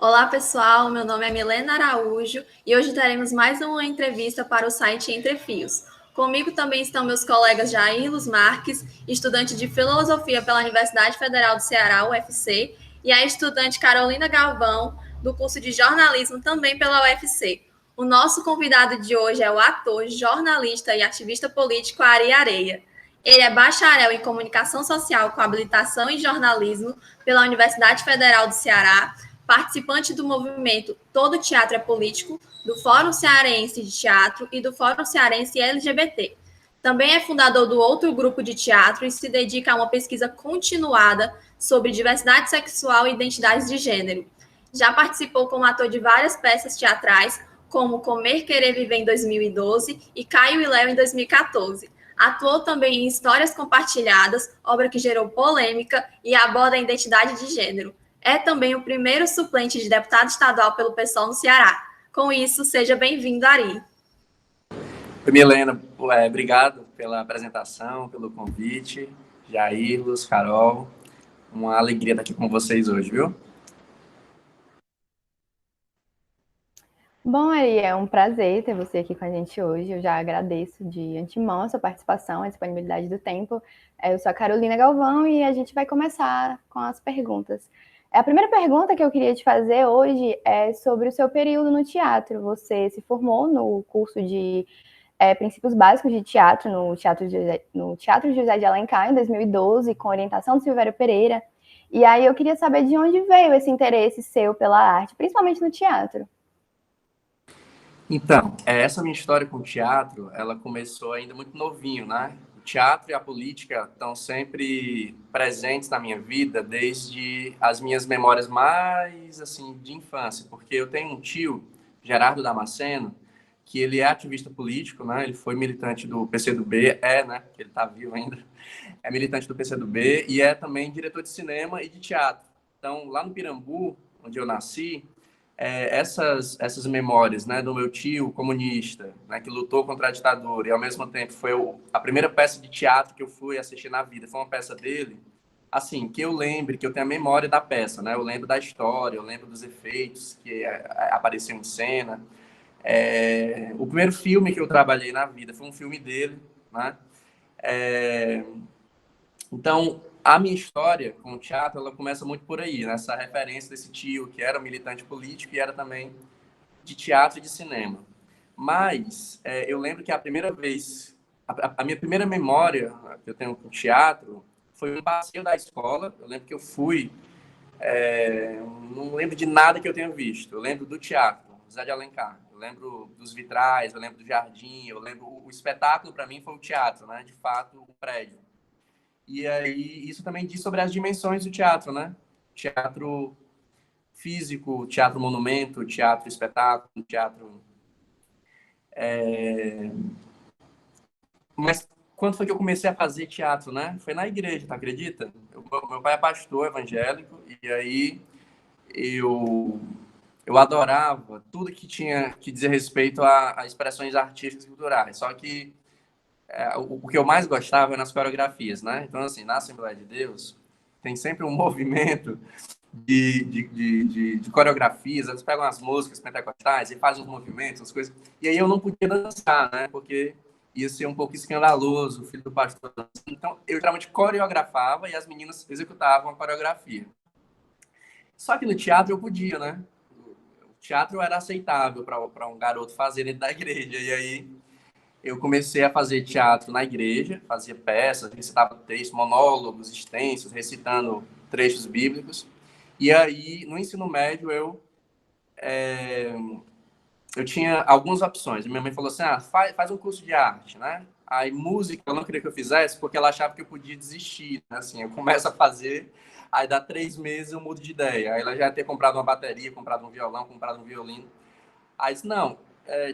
Olá, pessoal. Meu nome é Milena Araújo e hoje teremos mais uma entrevista para o site Entre Fios. Comigo também estão meus colegas Jairlos Marques, estudante de Filosofia pela Universidade Federal do Ceará, UFC, e a estudante Carolina Galvão, do curso de Jornalismo também pela UFC. O nosso convidado de hoje é o ator, jornalista e ativista político Ari Areia. Ele é bacharel em Comunicação Social com habilitação em Jornalismo pela Universidade Federal do Ceará, participante do movimento Todo Teatro é Político, do Fórum Cearense de Teatro e do Fórum Cearense LGBT. Também é fundador do outro grupo de teatro e se dedica a uma pesquisa continuada sobre diversidade sexual e identidades de gênero. Já participou como ator de várias peças teatrais, como Comer, Querer, Viver em 2012 e Caio e Léo em 2014. Atuou também em Histórias Compartilhadas, obra que gerou polêmica e aborda a identidade de gênero. É também o primeiro suplente de deputado estadual pelo PSOL no Ceará. Com isso, seja bem-vindo, Ari. Oi, Milena, obrigado pela apresentação, pelo convite. Jairlos, Carol, uma alegria estar aqui com vocês hoje, viu? Bom, Ari, é um prazer ter você aqui com a gente hoje. Eu já agradeço de antemão a sua participação, a disponibilidade do tempo. Eu sou a Carolina Galvão e a gente vai começar com as perguntas. A primeira pergunta que eu queria te fazer hoje é sobre o seu período no teatro. Você se formou no curso de Princípios Básicos de Teatro no Teatro José de Alencar, em 2012, com orientação do Silvério Pereira. E aí eu queria saber de onde veio esse interesse seu pela arte, principalmente no teatro. Então, essa minha história com o teatro, ela começou ainda muito novinho, né? O teatro e a política estão sempre presentes na minha vida desde as minhas memórias mais, assim, de infância, porque eu tenho um tio, Gerardo Damasceno, que ele é ativista político, né? Ele foi militante do PCdoB, né? Que ele está vivo ainda. É militante do PCdoB e é também diretor de cinema e de teatro. Então, lá no Pirambu, onde eu nasci, essas memórias, né, do meu tio comunista, né, que lutou contra a ditadura e ao mesmo tempo foi a primeira peça de teatro que eu fui assistir na vida, foi uma peça dele, assim, que eu lembre, que eu tenho a memória da peça, né, eu lembro da história, eu lembro dos efeitos que apareciam em cena. O primeiro filme que eu trabalhei na vida foi um filme dele, né, é, então, a minha história com o teatro, ela começa muito por aí, nessa referência desse tio que era militante político e era também de teatro e de cinema. Mas eu lembro que a primeira vez, a minha primeira memória que eu tenho com teatro foi um passeio da escola. Eu lembro que eu fui, não lembro de nada que eu tenha visto. Eu lembro do teatro, José de Alencar. Eu lembro dos vitrais, eu lembro do jardim, eu lembro o espetáculo para mim foi o teatro, né? De fato, o prédio. E aí, isso também diz sobre as dimensões do teatro, né? Teatro físico, teatro monumento, teatro espetáculo, teatro... Mas quando foi que eu comecei a fazer teatro, né? Foi na igreja, tu acredita? Meu pai é pastor evangélico, e aí eu, eu adorava tudo que tinha que dizer respeito a expressões artísticas e culturais. Só que o que eu mais gostava era nas coreografias, né? Então, assim, na Assembleia de Deus, tem sempre um movimento de coreografias, eles pegam as músicas pentecostais e fazem os movimentos, as coisas. E aí eu não podia dançar, né? Porque ia ser um pouco escandaloso, o filho do pastor. Então, eu geralmente coreografava e as meninas executavam a coreografia. Só que no teatro eu podia, né? O teatro era aceitável para um garoto fazer dentro da igreja. E aí eu comecei a fazer teatro na igreja, fazia peças, recitava textos, monólogos extensos, recitando trechos bíblicos. E aí, no ensino médio, eu tinha algumas opções. Minha mãe falou assim, faz um curso de arte, né? Aí, música, ela não queria que eu fizesse, porque ela achava que eu podia desistir, né? Assim, eu começo a fazer, aí dá 3 meses eu mudo de ideia. Aí ela já ia ter comprado uma bateria, comprado um violão, comprado um violino. Aí disse, não,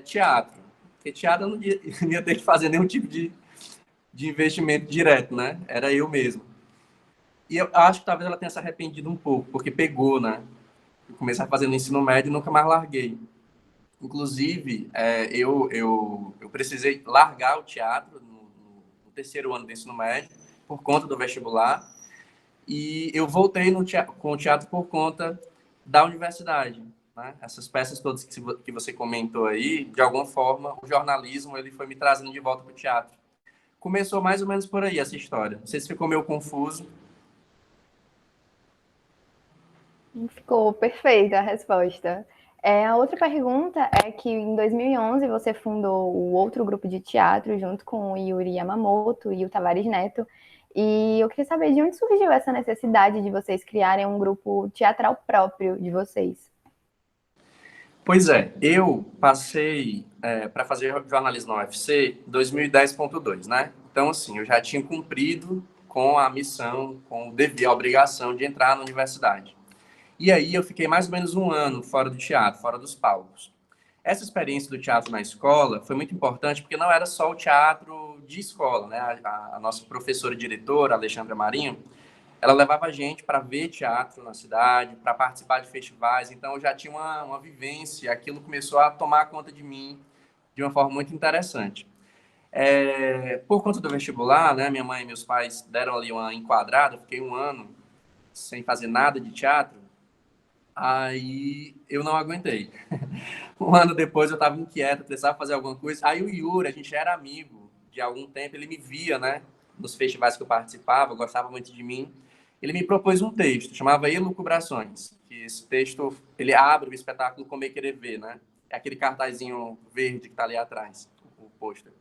teatro. Porque teatro eu não ia, não ia ter que fazer nenhum tipo de investimento direto, né? Era eu mesmo. E eu acho que talvez ela tenha se arrependido um pouco, porque pegou, né? Eu comecei a fazer no ensino médio e nunca mais larguei. Inclusive, eu precisei largar o teatro no terceiro ano do ensino médio, por conta do vestibular, e eu voltei no teatro, com o teatro por conta da universidade, né? Essas peças todas que você comentou aí, de alguma forma, o jornalismo ele foi me trazendo de volta para o teatro. Começou mais ou menos por aí essa história. Não sei se ficou meio confuso. Ficou perfeita a resposta. A outra pergunta é que em 2011 você fundou o outro grupo de teatro junto com o Yuri Yamamoto e o Tavares Neto. E eu queria saber de onde surgiu essa necessidade de vocês criarem um grupo teatral próprio de vocês. Pois é, eu passei para fazer jornalismo na UFC em 2010.2, né? Então, assim, eu já tinha cumprido com a missão, com o dever, a obrigação de entrar na universidade. E aí eu fiquei mais ou menos um ano fora do teatro, fora dos palcos. Essa experiência do teatro na escola foi muito importante porque não era só o teatro de escola, né? A nossa professora e diretora, Alexandra Marinho, ela levava a gente para ver teatro na cidade, para participar de festivais. Então eu já tinha uma vivência, aquilo começou a tomar conta de mim de uma forma muito interessante. Por conta do vestibular, né? Minha mãe e meus pais deram ali uma enquadrada, fiquei um ano sem fazer nada de teatro. Aí eu não aguentei. Um ano depois eu estava inquieto, precisava fazer alguma coisa. Aí o Yuri, a gente era amigo de algum tempo, ele me via, né? Nos festivais que eu participava, gostava muito de mim. Ele me propôs um texto, chamava Elucubrações. Que esse texto, ele abre o espetáculo Comer Querer Ver, né? É aquele cartazinho verde que está ali atrás, o pôster.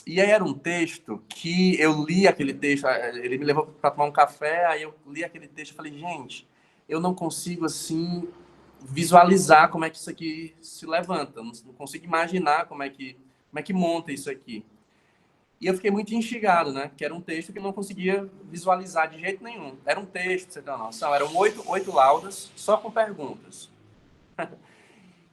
E aí era um texto que eu li aquele texto, ele me levou para tomar um café, aí eu li aquele texto e falei, gente, eu não consigo, assim, visualizar como é que isso aqui se levanta, não consigo imaginar como é que monta isso aqui. E eu fiquei muito instigado, né? Porque era um texto que eu não conseguia visualizar de jeito nenhum. Era um texto, pra você ter uma noção, eram oito laudas, só com perguntas.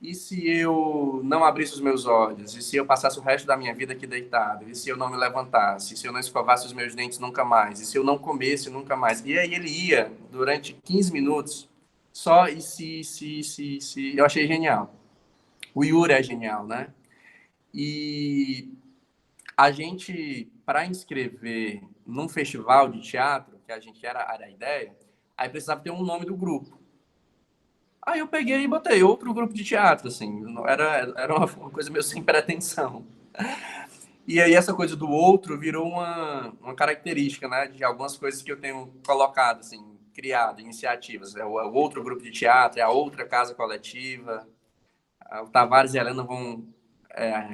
E se eu não abrisse os meus olhos? E se eu passasse o resto da minha vida aqui deitado? E se eu não me levantasse? E se eu não escovasse os meus dentes nunca mais? E se eu não comesse nunca mais? E aí ele ia, durante 15 minutos, só e se. Eu achei genial. O Yuri é genial, né? E a gente, para inscrever num festival de teatro, que a gente era a ideia, aí precisava ter um nome do grupo. Aí eu peguei e botei outro grupo de teatro, assim, era uma coisa meio sem pretensão. E aí essa coisa do outro virou uma característica, né, de algumas coisas que eu tenho colocado, assim, criado, iniciativas. É o outro grupo de teatro, é a outra casa coletiva. O Tavares e a Helena vão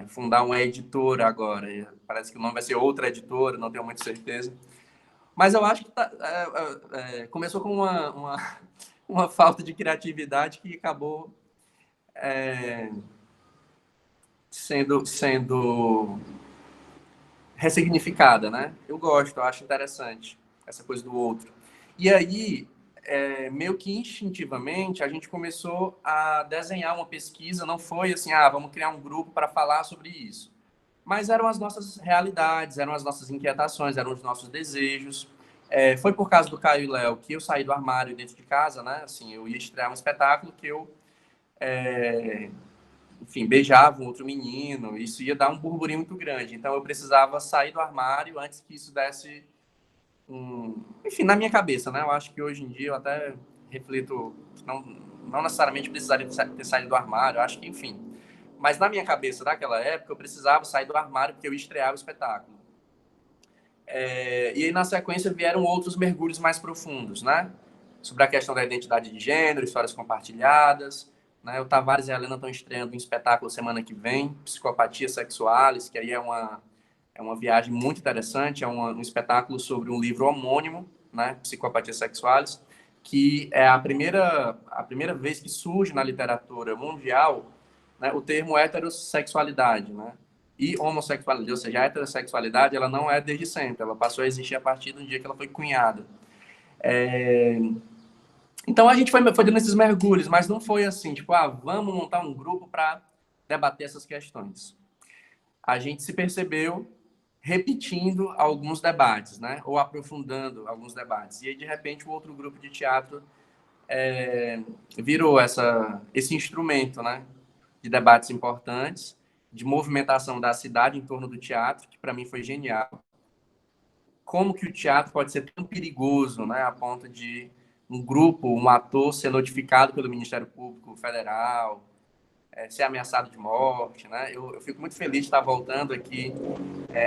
fundar uma editora agora. E parece que o nome vai ser Outra Editora, não tenho muita certeza. Mas eu acho que começou com uma falta de criatividade que acabou sendo ressignificada, né? Eu gosto, eu acho interessante essa coisa do outro. E aí, meio que instintivamente, a gente começou a desenhar uma pesquisa, não foi assim, vamos criar um grupo para falar sobre isso. Mas eram as nossas realidades, eram as nossas inquietações, eram os nossos desejos. Foi por causa do Caio e Léo que eu saí do armário dentro de casa, né? Assim, eu ia estrear um espetáculo que eu, enfim, beijava um outro menino, isso ia dar um burburinho muito grande. Então eu precisava sair do armário antes que isso desse enfim, na minha cabeça, né? Eu acho que hoje em dia eu até reflito, não necessariamente precisaria ter saído do armário, eu acho que, enfim. Mas na minha cabeça, daquela época, eu precisava sair do armário porque eu estreava o espetáculo. E aí, na sequência, vieram outros mergulhos mais profundos, né? Sobre a questão da identidade de gênero, histórias compartilhadas. Né? O Tavares e a Helena estão estreando um espetáculo semana que vem, Psicopatia Sexualis, que aí é uma viagem muito interessante, é um espetáculo sobre um livro homônimo, né? Psicopatia Sexualis, que é a primeira vez que surge na literatura mundial, né, o termo heterossexualidade, né? E homossexualidade, ou seja, a heterossexualidade, ela não é desde sempre, ela passou a existir a partir do dia que ela foi cunhada. Então a gente foi dando esses mergulhos, mas não foi assim, tipo, vamos montar um grupo para debater essas questões. A gente se percebeu repetindo alguns debates, né? Ou aprofundando alguns debates. E aí, de repente, o outro grupo de teatro virou esse instrumento, né? De debates importantes, de movimentação da cidade em torno do teatro, que para mim foi genial. Como que o teatro pode ser tão perigoso, né? A ponto de um grupo, um ator ser notificado pelo Ministério Público Federal, ser ameaçado de morte, né? Eu fico muito feliz de estar voltando aqui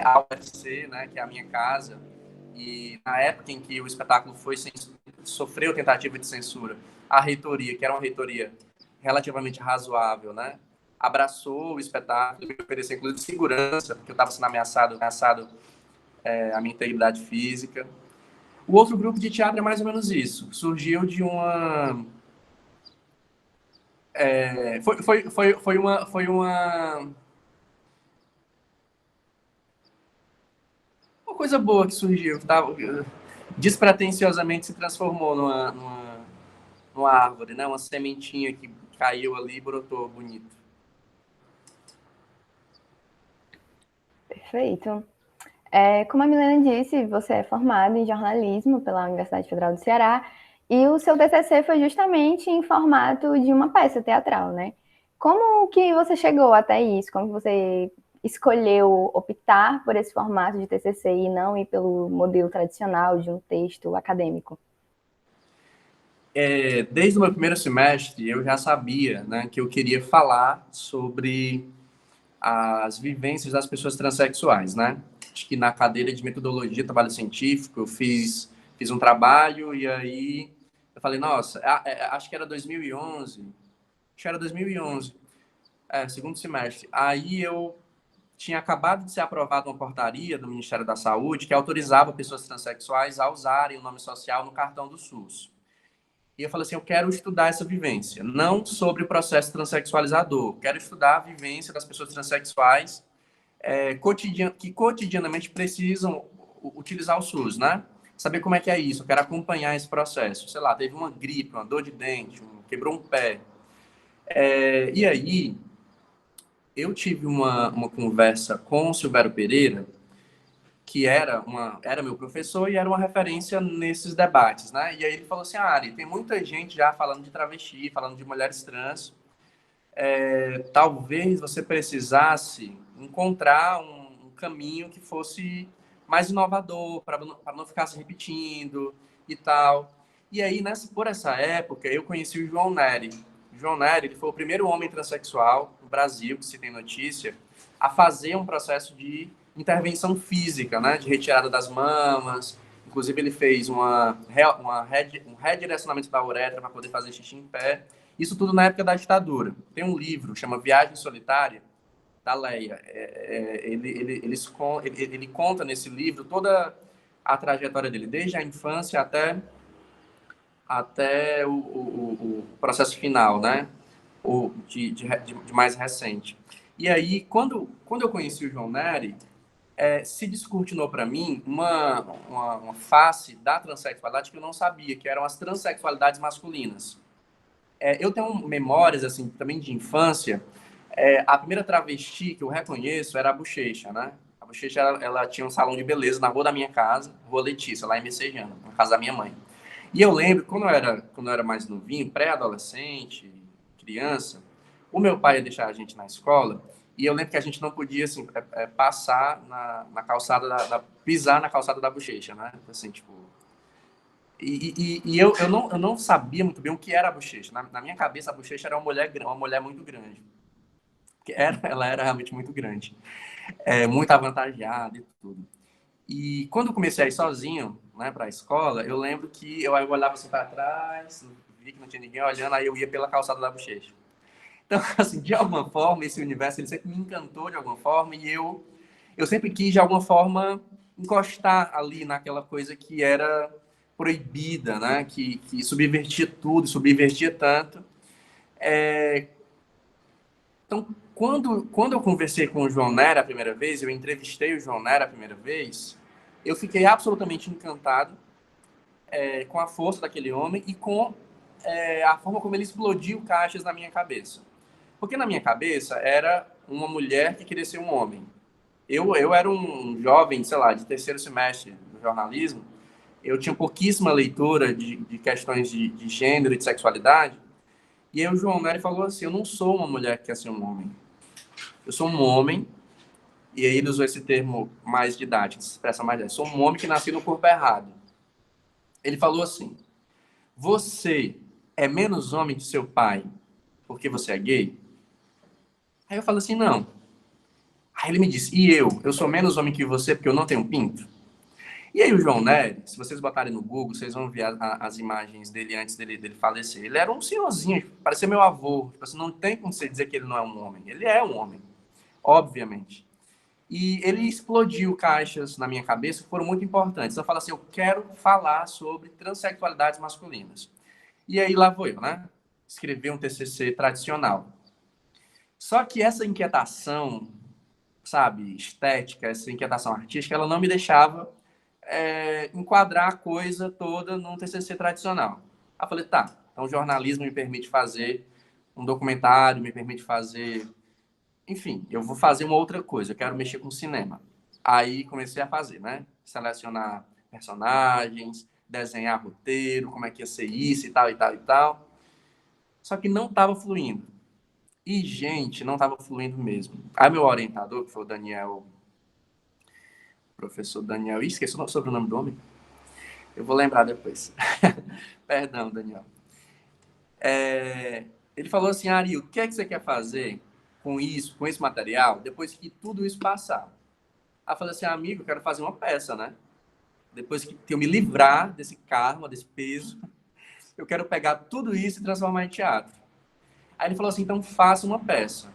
ao UFC, né, que é a minha casa, e na época em que o espetáculo sofreu tentativa de censura, a reitoria, que era uma reitoria relativamente razoável, né, abraçou o espetáculo, me ofereceu inclusive segurança, porque eu estava sendo ameaçado a minha integridade física. O outro grupo de teatro é mais ou menos isso. Surgiu de uma... uma coisa boa que surgiu, que despretensiosamente se transformou numa árvore, né? Uma sementinha que caiu ali e brotou bonito. Perfeito. Como a Milena disse, você é formada em jornalismo pela Universidade Federal do Ceará e o seu TCC foi justamente em formato de uma peça teatral, né? Como que você chegou até isso? Como que você escolheu optar por esse formato de TCC e não ir pelo modelo tradicional de um texto acadêmico? Desde o meu primeiro semestre, eu já sabia, né, que eu queria falar sobre as vivências das pessoas transexuais, né? Acho que na cadeira de metodologia, trabalho científico, eu fiz um trabalho e aí eu falei, nossa, acho que era 2011, acho que era 2011, segundo semestre. Aí eu tinha acabado de ser aprovada uma portaria do Ministério da Saúde que autorizava pessoas transexuais a usarem o nome social no cartão do SUS. E eu falei assim, eu quero estudar essa vivência, não sobre o processo transexualizador, quero estudar a vivência das pessoas transexuais que cotidianamente precisam utilizar o SUS, né? Saber como é que é isso, eu quero acompanhar esse processo. Sei lá, teve uma gripe, uma dor de dente, quebrou um pé. E aí, eu tive uma conversa com o Silvério Pereira, que era meu professor e era uma referência nesses debates, né? E aí ele falou assim, Ari, tem muita gente já falando de travesti, falando de mulheres trans, talvez você precisasse encontrar um caminho que fosse mais inovador, para não ficar se repetindo e tal. E aí, por essa época, eu conheci o João Nery. O João Nery, ele foi o primeiro homem transexual no Brasil, que se tem notícia, a fazer um processo de intervenção física, né, de retirada das mamas. Inclusive, ele fez um redirecionamento da uretra para poder fazer xixi em pé. Isso tudo na época da ditadura. Tem um livro, chama Viagem Solitária, da Leia. Ele conta nesse livro toda a trajetória dele, desde a infância até o processo final, né? De mais recente. E aí, quando eu conheci o João Nery, se descortinou para mim uma face da transexualidade que eu não sabia, que eram as transexualidades masculinas. Eu tenho memórias, assim, também de infância. A primeira travesti que eu reconheço era a Bochecha, né? A Bochecha, ela tinha um salão de beleza na rua da minha casa, Rua Letícia, lá em Messejana, na casa da minha mãe. E eu lembro, quando eu era mais novinho, pré-adolescente, criança, o meu pai ia deixar a gente na escola, e eu lembro que a gente não podia, assim, passar na calçada pisar na calçada da Bochecha, né? Assim, tipo... E eu não sabia muito bem o que era a Bochecha. Na minha cabeça, a Bochecha era uma mulher muito grande. Porque ela era realmente muito grande. Muito avantajada e tudo. E quando eu comecei a ir sozinho, né, para a escola, eu lembro que eu olhava assim para trás, via que não tinha ninguém olhando, aí eu ia pela calçada da Bochecha. Então, assim, de alguma forma, esse universo ele sempre me encantou de alguma forma e eu sempre quis, de alguma forma, encostar ali naquela coisa que era proibida, né? Que subvertia tudo, subvertia tanto. Então, quando eu conversei com o João Nery a primeira vez, eu entrevistei o João Nery a primeira vez, eu fiquei absolutamente encantado com a força daquele homem e com a forma como ele explodiu caixas na minha cabeça. Porque na minha cabeça era uma mulher que queria ser um homem. Eu era um jovem, sei lá, de terceiro semestre do jornalismo, eu tinha pouquíssima leitura de questões de gênero e de sexualidade, e aí o João Nery falou assim, eu não sou uma mulher que quer ser um homem. Eu sou um homem, e aí ele usou esse termo mais didático, expressa mais. Sou um homem que nasci no corpo errado. Ele falou assim, você é menos homem que seu pai porque você é gay? Aí eu falo assim, não. Aí ele me disse, e eu? Eu sou menos homem que você porque eu não tenho pinto? E aí o João Nery, se vocês botarem no Google, vocês vão ver as imagens dele antes dele falecer. Ele era um senhorzinho, parecia meu avô. Tipo assim, não tem como você dizer que ele não é um homem. Ele é um homem, obviamente. E ele explodiu caixas na minha cabeça que foram muito importantes. Eu falo assim, eu quero falar sobre transexualidades masculinas. E aí lá vou eu, né? Escrever um TCC tradicional. Só que essa inquietação, sabe, estética, essa inquietação artística, ela não me deixava enquadrar a coisa toda num TCC tradicional. Aí eu falei, tá, então o jornalismo me permite fazer um documentário, me permite fazer... Enfim, eu vou fazer uma outra coisa, eu quero mexer com cinema. Aí comecei a fazer, né? Selecionar personagens, desenhar roteiro, como é que ia ser isso e tal, e tal, e tal. Só que não estava fluindo. E, gente, não estava fluindo mesmo. Aí meu orientador, que foi o Daniel, professor Daniel, esqueci o sobrenome do homem, eu vou lembrar depois. Perdão, Daniel. Ele falou assim, Ari, o que é que você quer fazer com isso, com esse material, depois que tudo isso passar? Aí eu falei assim, amigo, eu quero fazer uma peça, né? Depois que eu me livrar desse karma, desse peso, eu quero pegar tudo isso e transformar em teatro. Aí ele falou assim, então faça uma peça.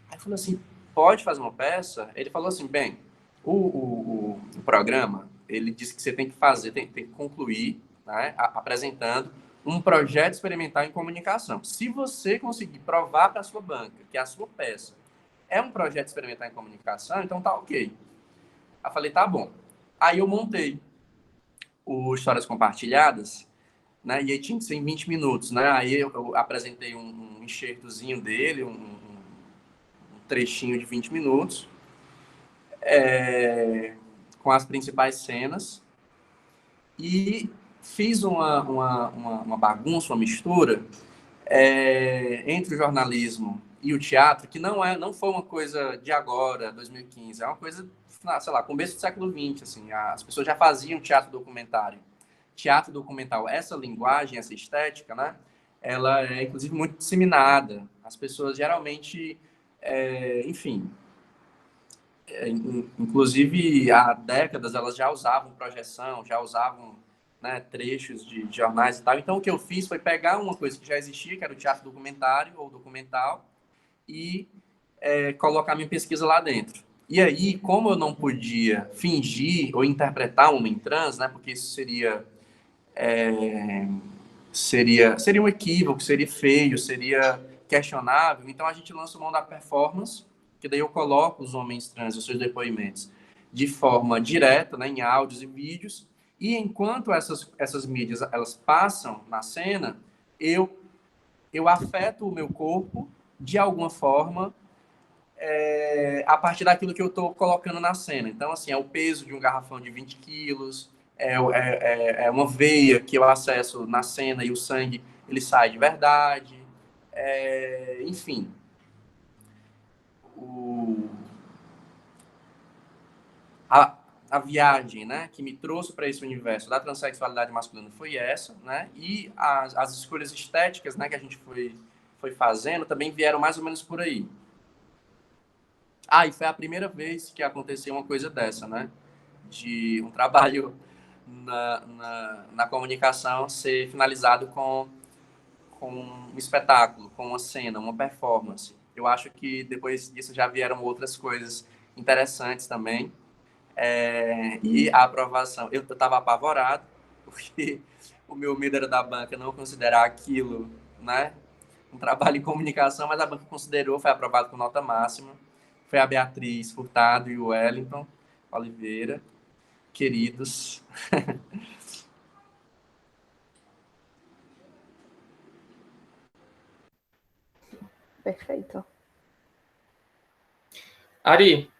Aí eu falei assim, pode fazer uma peça? Ele falou assim, bem, o programa, ele disse que você tem que fazer, tem que concluir, né, apresentando um projeto experimental em comunicação. Se você conseguir provar para a sua banca que a sua peça é um projeto experimental em comunicação, então tá ok. Aí eu falei, tá bom. Aí eu montei o Histórias Compartilhadas, né, e aí tinha que ser em 20 minutos, né? Aí eu apresentei um enxertozinho dele, um trechinho de 20 minutos, com as principais cenas, e fiz uma bagunça, uma mistura entre o jornalismo e o teatro, que não foi uma coisa de agora, 2015, é uma coisa, sei lá, começo do século XX, assim, as pessoas já faziam teatro documentário. Teatro documental, essa linguagem, essa estética, né, ela é, inclusive, muito disseminada. As pessoas, geralmente, enfim, inclusive, há décadas, elas já usavam projeção, já usavam, né, trechos de jornais e tal. Então, o que eu fiz foi pegar uma coisa que já existia, que era o teatro documentário ou documental, e colocar minha pesquisa lá dentro. E aí, como eu não podia fingir ou interpretar um homem trans, né, porque isso seria um equívoco, seria feio, seria questionável, então a gente lança mão da performance, que daí eu coloco os homens trans, os seus depoimentos, de forma direta, né, em áudios e vídeos, e enquanto essas mídias elas passam na cena, eu afeto o meu corpo de alguma forma a partir daquilo que eu estou colocando na cena. Então, assim, é o peso de um garrafão de 20 quilos, é uma veia que eu acesso na cena e o sangue ele sai de verdade, enfim. A viagem, né, que me trouxe para esse universo da transexualidade masculina foi essa, né, e as escolhas estéticas, né, que a gente foi fazendo também vieram mais ou menos por aí. E foi a primeira vez que aconteceu uma coisa dessa, né, de um trabalho na comunicação ser finalizado com um espetáculo, com uma cena, uma performance. Eu acho que depois disso já vieram outras coisas interessantes também. E a aprovação, eu estava apavorado, porque o meu medo era da banca não considerar aquilo, né, um trabalho em comunicação, mas a banca considerou, foi aprovado com nota máxima. Foi a Beatriz Furtado e o Wellington Oliveira, queridos. Perfeito. Ari,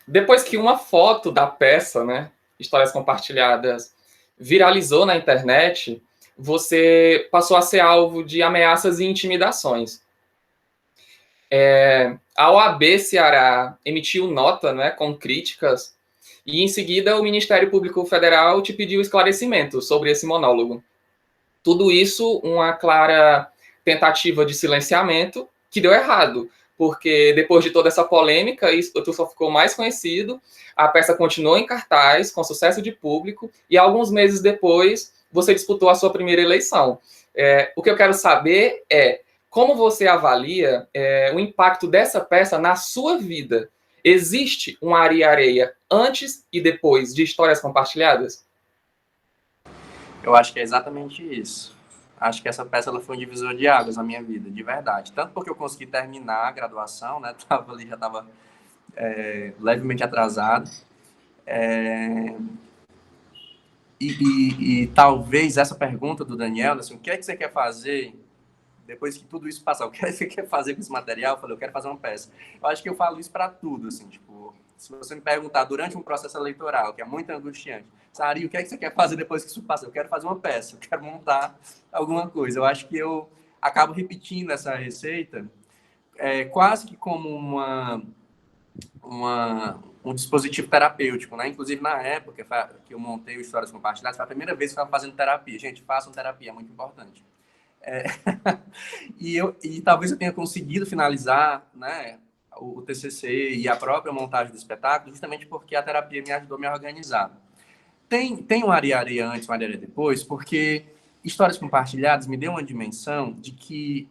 depois que uma foto da peça, né, Histórias Compartilhadas, viralizou na internet, você passou a ser alvo de ameaças e intimidações. A OAB Ceará emitiu nota, né, com críticas E, em seguida, o Ministério Público Federal te pediu esclarecimento sobre esse monólogo. Tudo isso, uma clara tentativa de silenciamento que deu errado, porque depois de toda essa polêmica, tu só ficou mais conhecido, a peça continuou em cartaz, com sucesso de público, e alguns meses depois, você disputou a sua primeira eleição. O que eu quero saber é como você avalia o impacto dessa peça na sua vida. Existe um Ari e Areia antes e depois de Histórias Compartilhadas? Eu acho que é exatamente isso. Acho que essa peça ela foi um divisor de águas na minha vida, de verdade. Tanto porque eu consegui terminar a graduação, né? Já estava levemente atrasado. E talvez essa pergunta do Daniel, assim, o que é que você quer fazer depois que tudo isso passar? O que é que você quer fazer com esse material? Eu falei, eu quero fazer uma peça. Eu acho que eu falo isso para tudo, assim, tipo, se você me perguntar durante um processo eleitoral, que é muito angustiante, Sari, o que é que você quer fazer depois que isso passar? Eu quero fazer uma peça, eu quero montar alguma coisa. Eu acho que eu acabo repetindo essa receita quase que como um dispositivo terapêutico, né? Inclusive, na época que eu montei o Histórias Compartilhadas, foi a primeira vez que eu estava fazendo terapia. Gente, façam terapia, é muito importante. E talvez eu tenha conseguido finalizar, né, o TCC e a própria montagem do espetáculo, justamente porque a terapia me ajudou a me organizar. Tem um Ari e Areia antes, um Ari e Areia depois, porque Histórias Compartilhadas me deu uma dimensão de que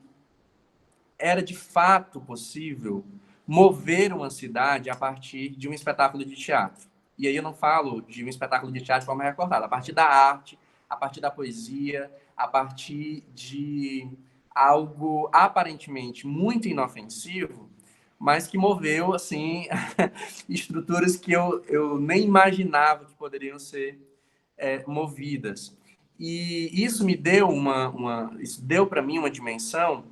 era de fato possível mover uma cidade a partir de um espetáculo de teatro. E aí eu não falo de um espetáculo de teatro de forma recordada, a partir da arte, a partir da poesia, a partir de algo aparentemente muito inofensivo, mas que moveu assim estruturas que eu nem imaginava que poderiam ser movidas. E isso me deu isso deu para mim uma dimensão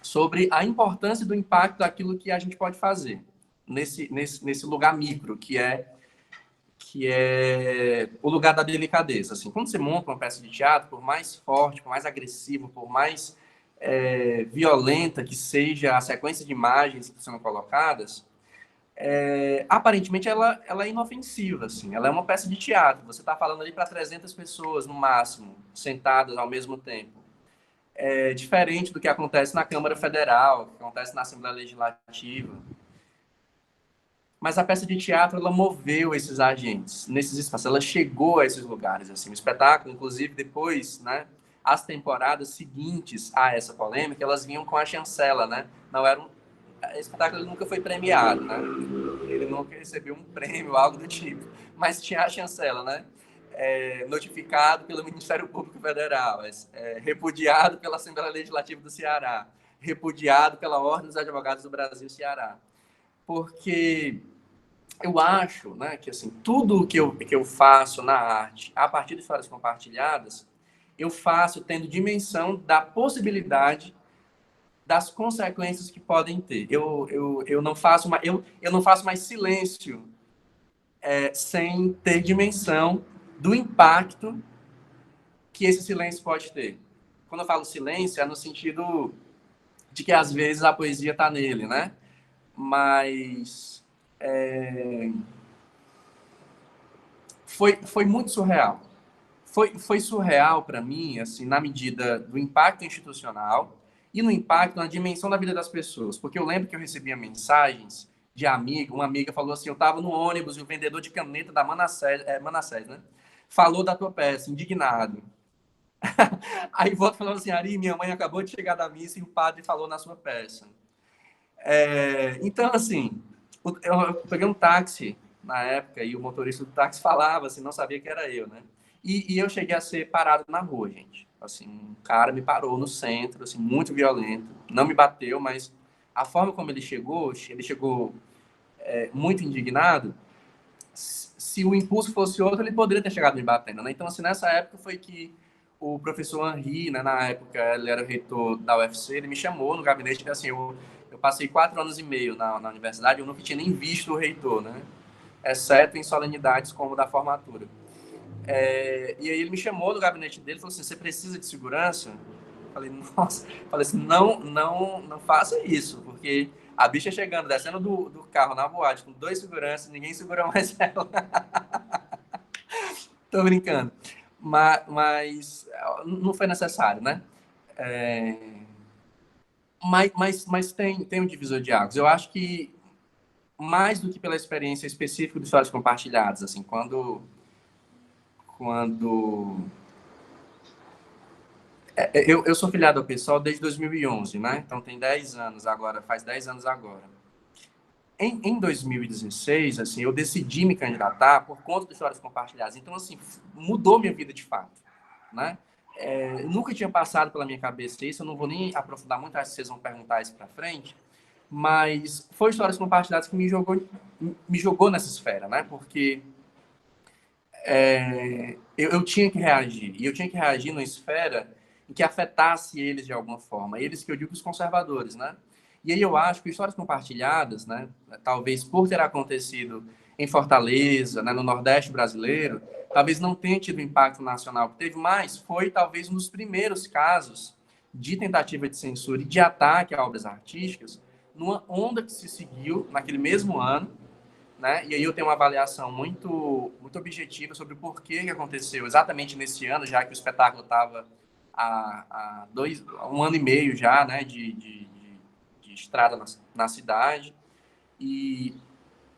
sobre a importância do impacto daquilo que a gente pode fazer nesse lugar micro, que é o lugar da delicadeza. Assim, quando você monta uma peça de teatro, por mais forte, por mais agressivo, por mais violenta que seja a sequência de imagens que são colocadas, aparentemente ela é inofensiva. Assim, ela é uma peça de teatro. Você está falando ali para 300 pessoas, no máximo, sentadas ao mesmo tempo. Diferente do que acontece na Câmara Federal, que acontece na Assembleia Legislativa. Mas a peça de teatro, ela moveu esses agentes nesses espaços, ela chegou a esses lugares. Assim, o espetáculo, inclusive, depois, né, as temporadas seguintes a essa polêmica, elas vinham com a chancela, né? Não era o espetáculo nunca foi premiado, né? Ele nunca recebeu um prêmio, algo do tipo. Mas tinha a chancela, né? Notificado pelo Ministério Público Federal, repudiado pela Assembleia Legislativa do Ceará, repudiado pela Ordem dos Advogados do Brasil Ceará. Porque eu acho, né, que assim, tudo que eu faço na arte, a partir de histórias compartilhadas, eu faço tendo dimensão da possibilidade das consequências que podem ter. Eu não faço mais silêncio sem ter dimensão do impacto que esse silêncio pode ter. Quando eu falo silêncio, é no sentido de que, às vezes, a poesia está nele, né? Mas foi muito surreal. Foi surreal para mim, assim, na medida do impacto institucional e no impacto na dimensão da vida das pessoas. Porque eu lembro que eu recebia mensagens de uma amiga falou assim, eu estava no ônibus e o vendedor de caneta da Manassés, né? Falou da tua peça, indignado. Aí volta falando assim, Ari, minha mãe acabou de chegar da missa e o padre falou na sua peça. Então, assim, eu peguei um táxi na época e o motorista do táxi falava, assim, não sabia que era eu, né? E eu cheguei a ser parado na rua, gente. Assim, um cara me parou no centro, assim, muito violento. Não me bateu, mas a forma como ele chegou muito indignado. Se o impulso fosse outro, ele poderia ter chegado me batendo, né? Então, assim, nessa época foi que o professor Henri, né, na época ele era o reitor da UFC, ele me chamou no gabinete, assim, eu passei 4 anos e meio na universidade, eu nunca tinha nem visto o reitor, né? Exceto em solenidades como da formatura. E aí ele me chamou no gabinete dele e falou assim, você precisa de segurança? Eu falei, nossa, falei assim, não faça isso, porque A bicha chegando, descendo do carro na boate, com 2 seguranças, ninguém segura mais ela. Tô brincando. Mas não foi necessário, né? É, mas tem um divisor de águas. Eu acho que mais do que pela experiência específica de histórias compartilhadas, assim, quando eu sou filiado ao PSOL desde 2011, né? Então tem 10 anos agora, faz 10 anos agora. Em 2016, assim, eu decidi me candidatar por conta de histórias compartilhadas. Então, assim, mudou minha vida de fato, né? Nunca tinha passado pela minha cabeça isso, eu não vou nem aprofundar muito, acho que vocês vão perguntar isso para frente, mas foi histórias compartilhadas que me jogou nessa esfera, né? Porque eu tinha que reagir, e eu tinha que reagir numa esfera em que afetasse eles de alguma forma, eles que eu digo os conservadores, né? E aí eu acho que histórias compartilhadas, né, talvez por ter acontecido em Fortaleza, né, no Nordeste brasileiro, talvez não tenha tido impacto nacional que teve, mas foi talvez um dos primeiros casos de tentativa de censura e de ataque a obras artísticas, numa onda que se seguiu naquele mesmo ano, né? E aí eu tenho uma avaliação muito objetiva sobre o porquê que aconteceu exatamente nesse ano, já que o espetáculo estava há 1 ano e meio já, né, de estrada na cidade, e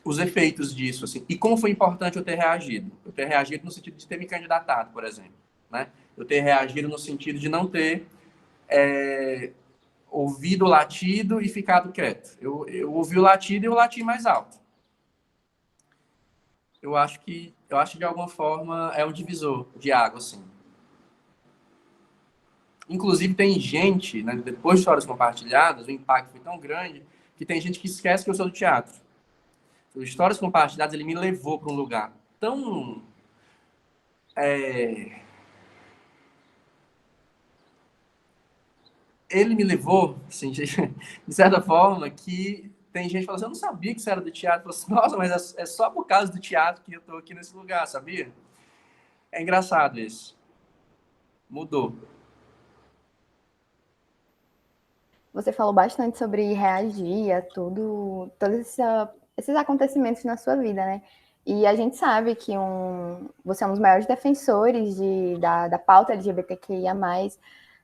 os efeitos disso, assim, e como foi importante eu ter reagido. Eu ter reagido no sentido de ter me candidatado, por exemplo, né? Eu ter reagido no sentido de não ter ouvido o latido e ficado quieto. Eu ouvi o latido e eu lati mais alto. Eu acho que de alguma forma é um divisor de água, assim. Inclusive tem gente, né, depois de histórias compartilhadas, o impacto foi tão grande que tem gente que esquece que eu sou do teatro. O Histórias Compartilhadas, ele me levou para um lugar tão ele me levou, assim, de certa forma, que tem gente que fala assim, eu não sabia que você era do teatro. Eu falo assim, nossa, mas é só por causa do teatro que eu tô aqui nesse lugar, sabia? É engraçado isso. Mudou. Você falou bastante sobre reagir a esses acontecimentos na sua vida, né? E a gente sabe que você é um dos maiores defensores da pauta LGBTQIA+,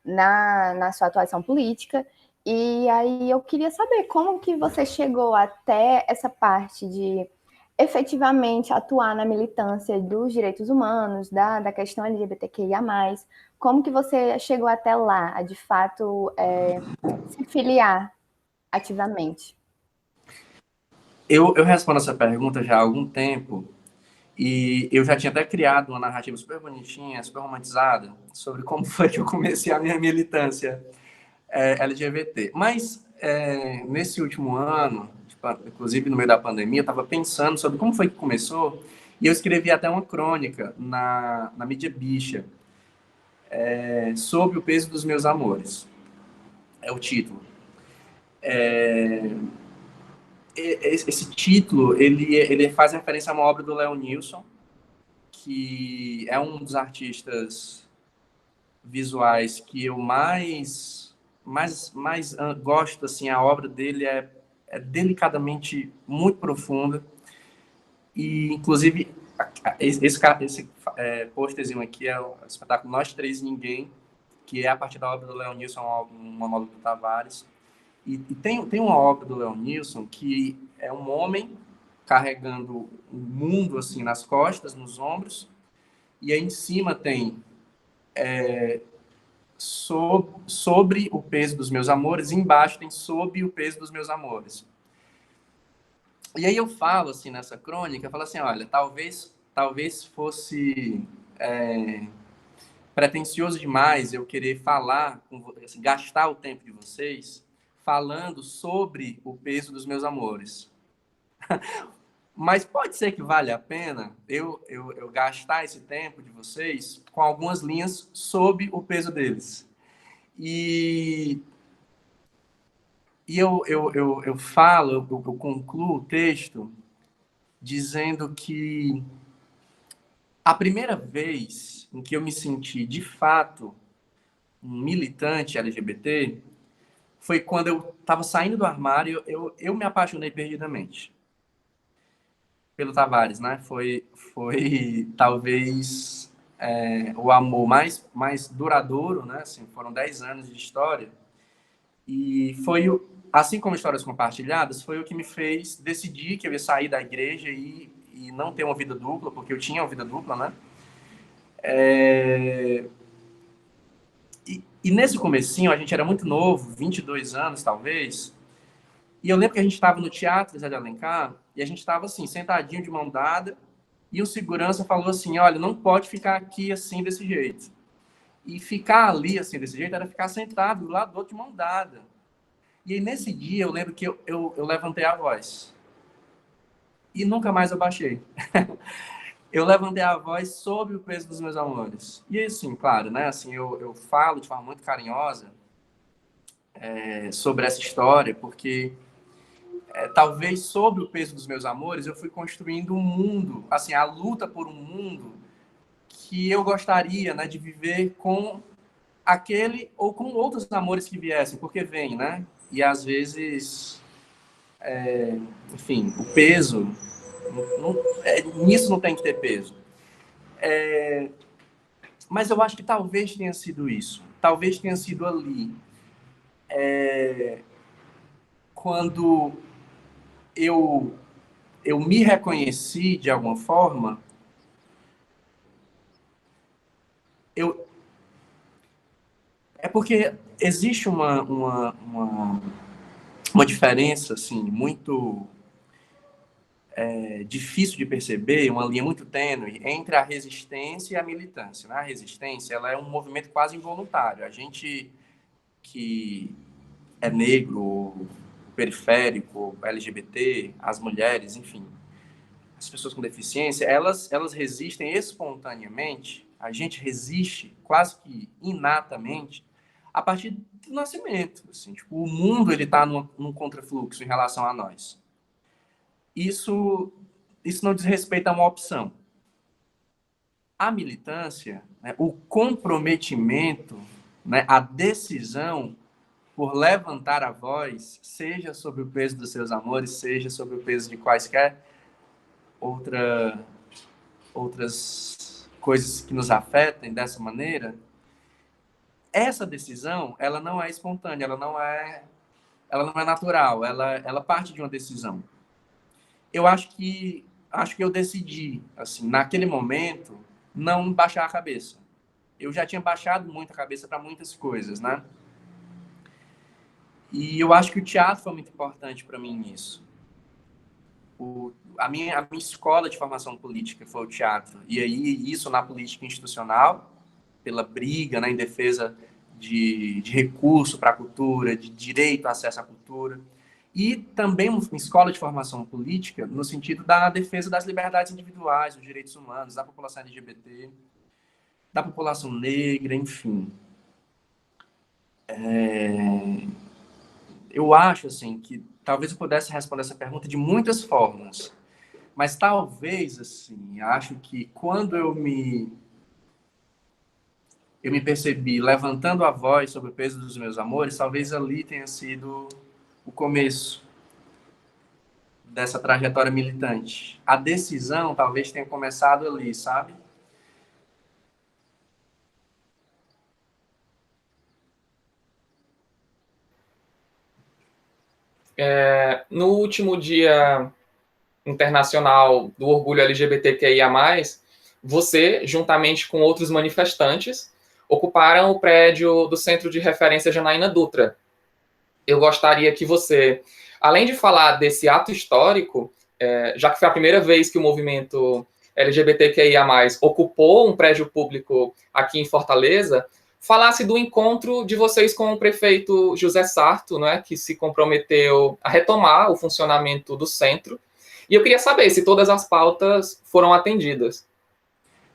na sua atuação política. E aí eu queria saber como que você chegou até essa parte de efetivamente atuar na militância dos direitos humanos, da questão LGBTQIA+. Como que você chegou até lá, a de fato se filiar ativamente? Eu respondo essa pergunta já há algum tempo e eu já tinha até criado uma narrativa super bonitinha, super romantizada sobre como foi que eu comecei a minha militância LGBT. Mas nesse último ano, tipo, inclusive no meio da pandemia, eu estava pensando sobre como foi que começou e eu escrevi até uma crônica na mídia bicha sobre o peso dos meus amores. É o título. Esse título ele faz referência a uma obra do Léo Nilson, que é um dos artistas visuais que eu mais gosto, assim, a obra dele é delicadamente muito profunda e, inclusive, esse posterzinho aqui é o espetáculo Nós Três e Ninguém, que é a partir da obra do Léo Nilson, um monólogo do Tavares. E tem uma obra do Léo Nilson que é um homem carregando o mundo assim nas costas, nos ombros, e aí em cima tem sobre o peso dos meus amores, e embaixo tem sob o peso dos meus amores. E aí eu falo assim nessa crônica, eu falo assim, olha, talvez fosse pretensioso demais eu querer falar, assim, gastar o tempo de vocês falando sobre o peso dos meus amores. Mas pode ser que valha a pena eu gastar esse tempo de vocês com algumas linhas sob o peso deles. E, eu falo, eu concluo o texto dizendo que a primeira vez em que eu me senti, de fato, um militante LGBT foi quando eu estava saindo do armário, eu me apaixonei perdidamente pelo Tavares, né? Foi talvez o amor mais duradouro, né? Assim, foram 10 anos de história. E foi, assim como Histórias Compartilhadas, foi o que me fez decidir que eu ia sair da igreja e não ter uma vida dupla, porque eu tinha uma vida dupla, né? E nesse comecinho, a gente era muito novo, 22 anos talvez, e eu lembro que a gente estava no Teatro Zé de Alencar, e a gente estava assim, sentadinho de mão dada, e o segurança falou assim, olha, não pode ficar aqui assim, desse jeito. E ficar ali assim, desse jeito, era ficar sentado do lado do outro de mão dada. E aí, nesse dia, eu lembro que eu levantei a voz. E nunca mais eu baixei. Eu levantei a voz sobre o peso dos meus amores. E assim, claro, né? Assim, eu falo de forma muito carinhosa sobre essa história, porque talvez sobre o peso dos meus amores eu fui construindo um mundo, assim, a luta por um mundo que eu gostaria, né, de viver com aquele ou com outros amores que viessem, porque vem, né? E às vezes, enfim, o peso, nisso não tem que ter peso. Mas eu acho que talvez tenha sido isso. Talvez tenha sido ali. Quando eu me reconheci de alguma forma, é porque existe uma diferença assim, muito difícil de perceber, uma linha muito tênue entre a resistência e a militância. Né? A resistência ela é um movimento quase involuntário. A gente que é negro, periférico, LGBT, as mulheres, enfim, as pessoas com deficiência, elas resistem espontaneamente, a gente resiste quase que inatamente a partir do nascimento. Assim, tipo, o mundo ele está num contrafluxo em relação a nós. Isso não diz respeito a uma opção. A militância, né, o comprometimento, né, a decisão por levantar a voz, seja sobre o peso dos seus amores, seja sobre o peso de quaisquer outras coisas que nos afetem dessa maneira, essa decisão, ela não é espontânea, ela não é natural, ela parte de uma decisão. Eu acho que eu decidi, assim, naquele momento, não baixar a cabeça. Eu já tinha baixado muito a cabeça para muitas coisas, né? E eu acho que o teatro foi muito importante para mim nisso. A minha escola de formação política foi o teatro. E aí, isso na política institucional, pela briga, né, em defesa de recurso para a cultura, de direito ao acesso à cultura. E também uma escola de formação política no sentido da defesa das liberdades individuais, dos direitos humanos, da população LGBT, da população negra, enfim. Eu acho assim que talvez eu pudesse responder essa pergunta de muitas formas, mas talvez assim, acho que quando eu me percebi levantando a voz sobre o peso dos meus amores, talvez ali tenha sido o começo dessa trajetória militante. A decisão talvez tenha começado ali, sabe? No último Dia Internacional do Orgulho LGBTQIA+, você, juntamente com outros manifestantes, ocuparam o prédio do Centro de Referência Janaína Dutra. Eu gostaria que você, além de falar desse ato histórico, já que foi a primeira vez que o movimento LGBTQIA+, ocupou um prédio público aqui em Fortaleza, falasse do encontro de vocês com o prefeito José Sarto, né, que se comprometeu a retomar o funcionamento do centro. E eu queria saber se todas as pautas foram atendidas.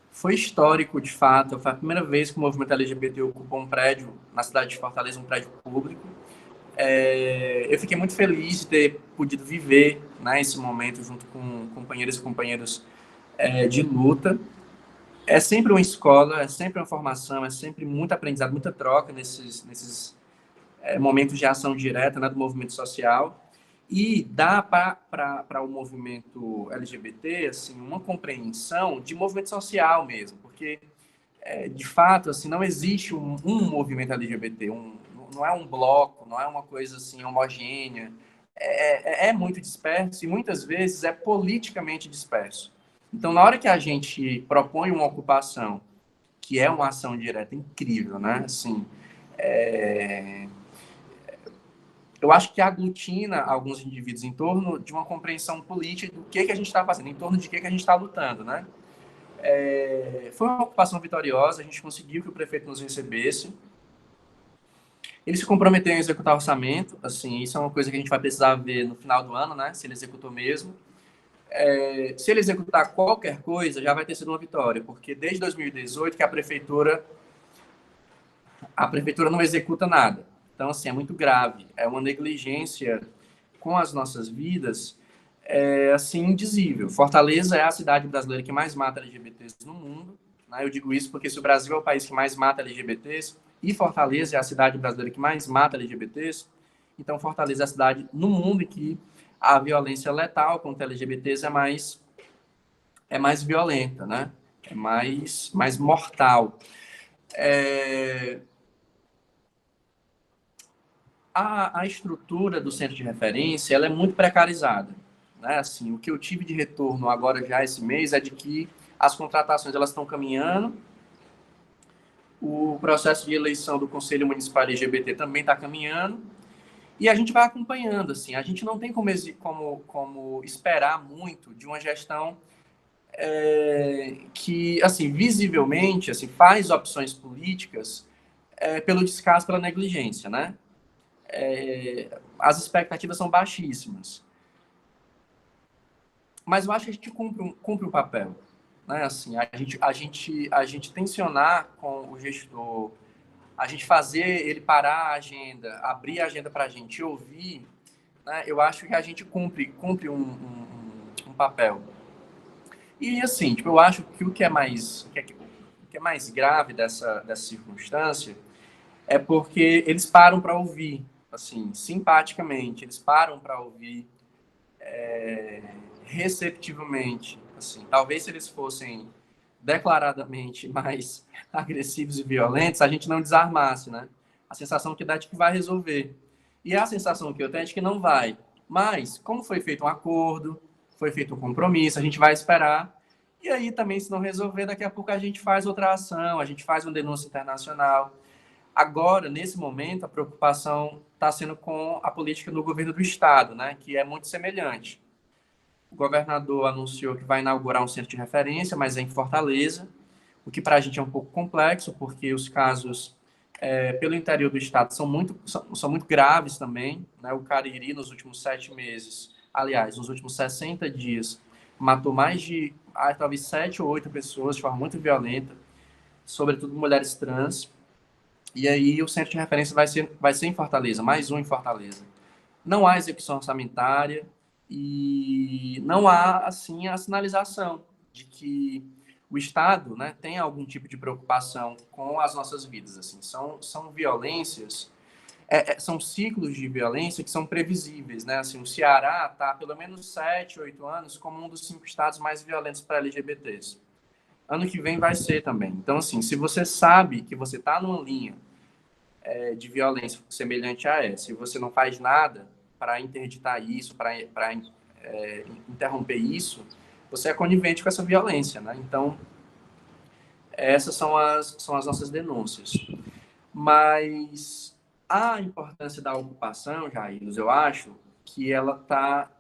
Foi histórico, de fato. Foi a primeira vez que o movimento LGBT ocupou um prédio na cidade de Fortaleza, um prédio público. Eu fiquei muito feliz de ter podido viver, né, esse momento junto com companheiros e companheiros de luta. É sempre uma escola, é sempre uma formação, é sempre muito aprendizado, muita troca nesses momentos de ação direta, né, do movimento social, e dá para o movimento LGBT assim, uma compreensão de movimento social mesmo, porque, de fato, assim, não existe um movimento LGBT, não é um bloco, não é uma coisa assim, homogênea, é muito disperso e muitas vezes é politicamente disperso. Então, na hora que a gente propõe uma ocupação, que é uma ação direta incrível, né? Assim, eu acho que aglutina alguns indivíduos em torno de uma compreensão política do que a gente está fazendo, em torno de que a gente está lutando, né? Foi uma ocupação vitoriosa, a gente conseguiu que o prefeito nos recebesse. Ele se comprometeu em executar o orçamento, assim, isso é uma coisa que a gente vai precisar ver no final do ano, né? Se ele executou mesmo. Se ele executar qualquer coisa, já vai ter sido uma vitória, porque desde 2018 que a prefeitura não executa nada. Então, assim, é muito grave. É uma negligência com as nossas vidas, assim, indizível. Fortaleza é a cidade brasileira que mais mata LGBTs no mundo. Né? Eu digo isso porque se o Brasil é o país que mais mata LGBTs, e Fortaleza é a cidade brasileira que mais mata LGBTs, então Fortaleza é a cidade no mundo em que a violência letal contra LGBTs é mais violenta, né? É mais mortal. A estrutura do centro de referência ela é muito precarizada. Né? Assim, o que eu tive de retorno agora já esse mês é de que as contratações elas estão caminhando, o processo de eleição do Conselho Municipal LGBT também está caminhando, e a gente vai acompanhando. Assim, a gente não tem como esperar muito de uma gestão que, assim, visivelmente, assim, faz opções políticas pelo descaso, pela negligência, né? As expectativas são baixíssimas. Mas eu acho que a gente cumpre um papel. Né? Assim, a gente tensionar com o gestor, a gente fazer ele parar a agenda, abrir a agenda para a gente ouvir, né? Eu acho que a gente cumpre um papel. E, assim, tipo, eu acho que o que é mais grave dessa circunstância é porque eles param para ouvir, assim, simpaticamente, eles param para ouvir receptivamente, assim. Talvez se eles fossem declaradamente mais agressivos e violentos, a gente não desarmasse, né? A sensação que dá é de que vai resolver. E a sensação que eu tenho é de que não vai. Mas, como foi feito um acordo, foi feito um compromisso, a gente vai esperar. E aí também, se não resolver, daqui a pouco a gente faz outra ação, a gente faz uma denúncia internacional. Agora, nesse momento, a preocupação está sendo com a política do governo do Estado, né? Que é muito semelhante. O governador anunciou que vai inaugurar um centro de referência, mas é em Fortaleza, o que para a gente é um pouco complexo, porque os casos pelo interior do estado são muito graves também. Né? O Cariri, nos últimos 7 meses, aliás, nos últimos 60 dias, matou mais de, talvez, 7 ou 8 pessoas de forma muito violenta, sobretudo mulheres trans. E aí o centro de referência vai ser em Fortaleza, mais um em Fortaleza. Não há execução orçamentária, e não há, assim, a sinalização de que o Estado, né, tem algum tipo de preocupação com as nossas vidas. Assim. São violências, são ciclos de violência que são previsíveis. Né? Assim, o Ceará está há pelo menos 7, 8 anos como um dos 5 estados mais violentos para LGBTs. Ano que vem vai ser também. Então, assim, se você sabe que você está numa linha de violência semelhante a essa e você não faz nada para interditar isso, para interromper isso, você é conivente com essa violência, né? Então, essas são as nossas denúncias. Mas a importância da ocupação, Jair, eu acho que ela está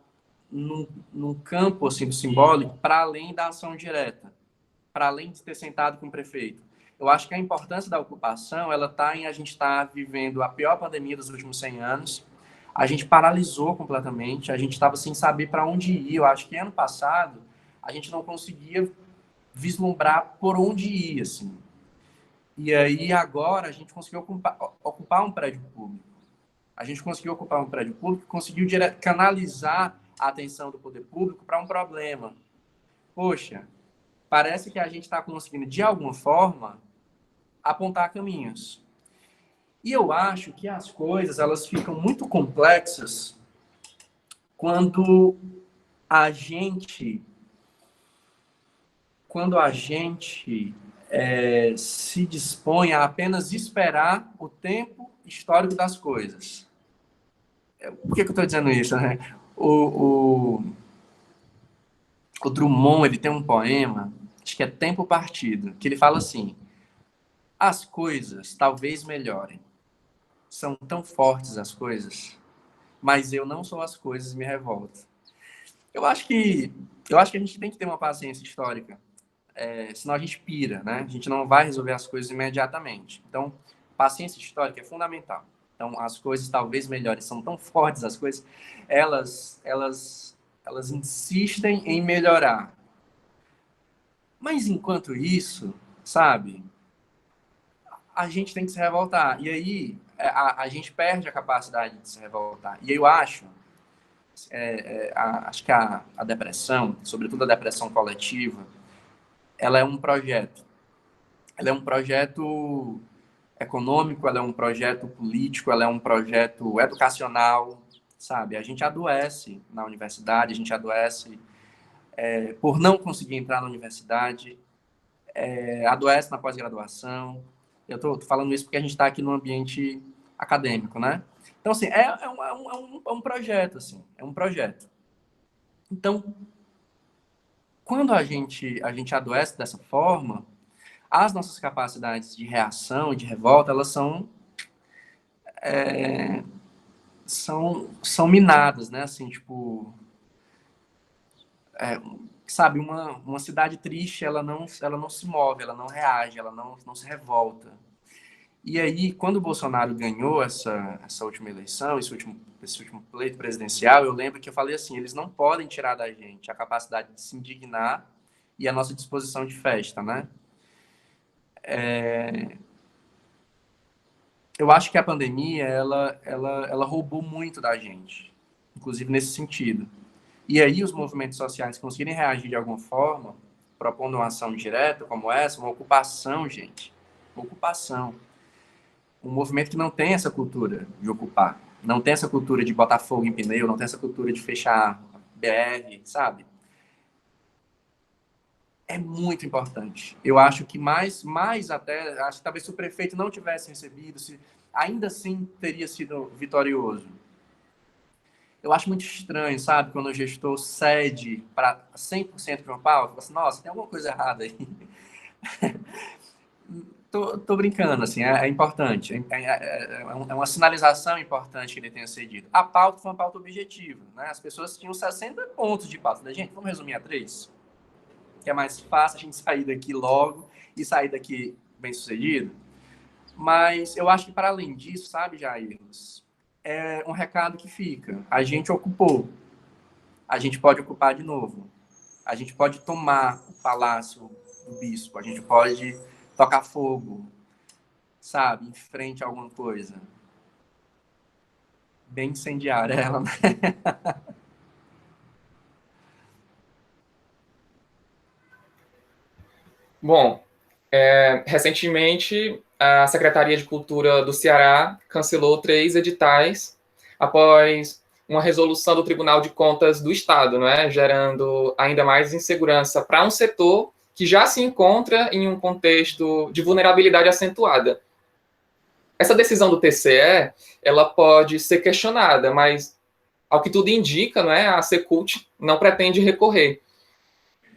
num campo assim, do simbólico para além da ação direta, para além de ter sentado com o prefeito. Eu acho que a importância da ocupação ela está em a gente estar vivendo a pior pandemia dos últimos 100 anos. A gente paralisou completamente, a gente estava sem saber para onde ir. Eu acho que ano passado a gente não conseguia vislumbrar por onde ir, assim. E aí agora a gente conseguiu ocupar um prédio público. A gente conseguiu ocupar um prédio público, conseguiu canalizar a atenção do poder público para um problema. Poxa, parece que a gente está conseguindo, de alguma forma, apontar caminhos. E eu acho que as coisas elas ficam muito complexas quando a gente se dispõe a apenas esperar o tempo histórico das coisas. Por que eu estou dizendo isso, né? O Drummond, ele tem um poema, acho que é Tempo Partido, que ele fala assim: as coisas talvez melhorem. São tão fortes as coisas, mas eu não sou as coisas e me revolto. Eu acho que a gente tem que ter uma paciência histórica, senão a gente pira, né? A gente não vai resolver as coisas imediatamente. Então, paciência histórica é fundamental. Então, as coisas talvez melhorem, são tão fortes as coisas, elas insistem em melhorar. Mas enquanto isso, sabe, a gente tem que se revoltar. E aí a gente perde a capacidade de se revoltar. E eu acho, acho que a depressão, sobretudo a depressão coletiva, ela é um projeto. Ela é um projeto econômico, ela é um projeto político, ela é um projeto educacional, sabe? A gente adoece na universidade, a gente adoece por não conseguir entrar na universidade, adoece na pós-graduação. Eu estou falando isso porque a gente está aqui no ambiente acadêmico, né? Então, assim, é um projeto, assim, é um projeto. Então, quando a gente adoece dessa forma, as nossas capacidades de reação e de revolta, elas são minadas, né? Assim, tipo, sabe, uma cidade triste, ela não se move, ela não reage, ela não se revolta. E aí, quando o Bolsonaro ganhou essa última eleição, esse último pleito presidencial, eu lembro que eu falei assim: eles não podem tirar da gente a capacidade de se indignar e a nossa disposição de festa, né? Eu acho que a pandemia, ela roubou muito da gente, inclusive nesse sentido. E aí os movimentos sociais conseguirem reagir de alguma forma, propondo uma ação direta como essa, uma ocupação, gente. Uma ocupação. Um movimento que não tem essa cultura de ocupar. Não tem essa cultura de botar fogo em pneu, não tem essa cultura de fechar BR, sabe? É muito importante. Eu acho que mais até, acho que talvez se o prefeito não tivesse recebido, ainda assim teria sido vitorioso. Eu acho muito estranho, sabe, quando o gestor cede para 100% de uma pauta, fala assim: nossa, tem alguma coisa errada aí. Tô brincando, assim, é importante. É uma sinalização importante que ele tenha cedido. A pauta foi uma pauta objetiva, né? As pessoas tinham 60 pontos de pauta. Da gente, vamos resumir a 3? Que é mais fácil a gente sair daqui logo e sair daqui bem sucedido. Mas eu acho que, para além disso, sabe, Jair, é um recado que fica. A gente ocupou. A gente pode ocupar de novo. A gente pode tomar o palácio do bispo. A gente pode tocar fogo, sabe, em frente a alguma coisa. Bem incendiária ela, né? Bom, recentemente a Secretaria de Cultura do Ceará cancelou 3 editais após uma resolução do Tribunal de Contas do Estado, né, gerando ainda mais insegurança para um setor que já se encontra em um contexto de vulnerabilidade acentuada. Essa decisão do TCE, ela pode ser questionada, mas, ao que tudo indica, né, a Secult não pretende recorrer.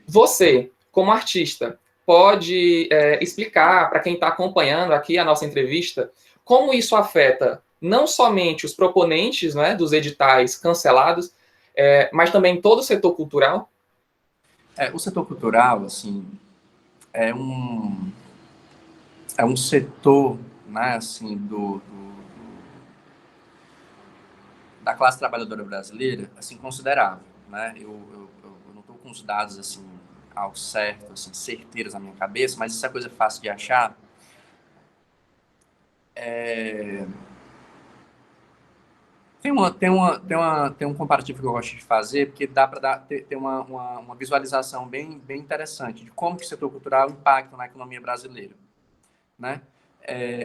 Você, como artista, pode explicar para quem está acompanhando aqui a nossa entrevista como isso afeta não somente os proponentes, né, dos editais cancelados, mas também todo o setor cultural? O setor cultural, assim, é um setor, né, assim, da classe trabalhadora brasileira, assim, considerável, né? Eu não estou com os dados, assim, ao certo, assim, certeiros na minha cabeça, mas isso é coisa fácil de achar. Tem um comparativo que eu gosto de fazer, porque dá para ter uma visualização bem interessante de como que o setor cultural impacta na economia brasileira, né?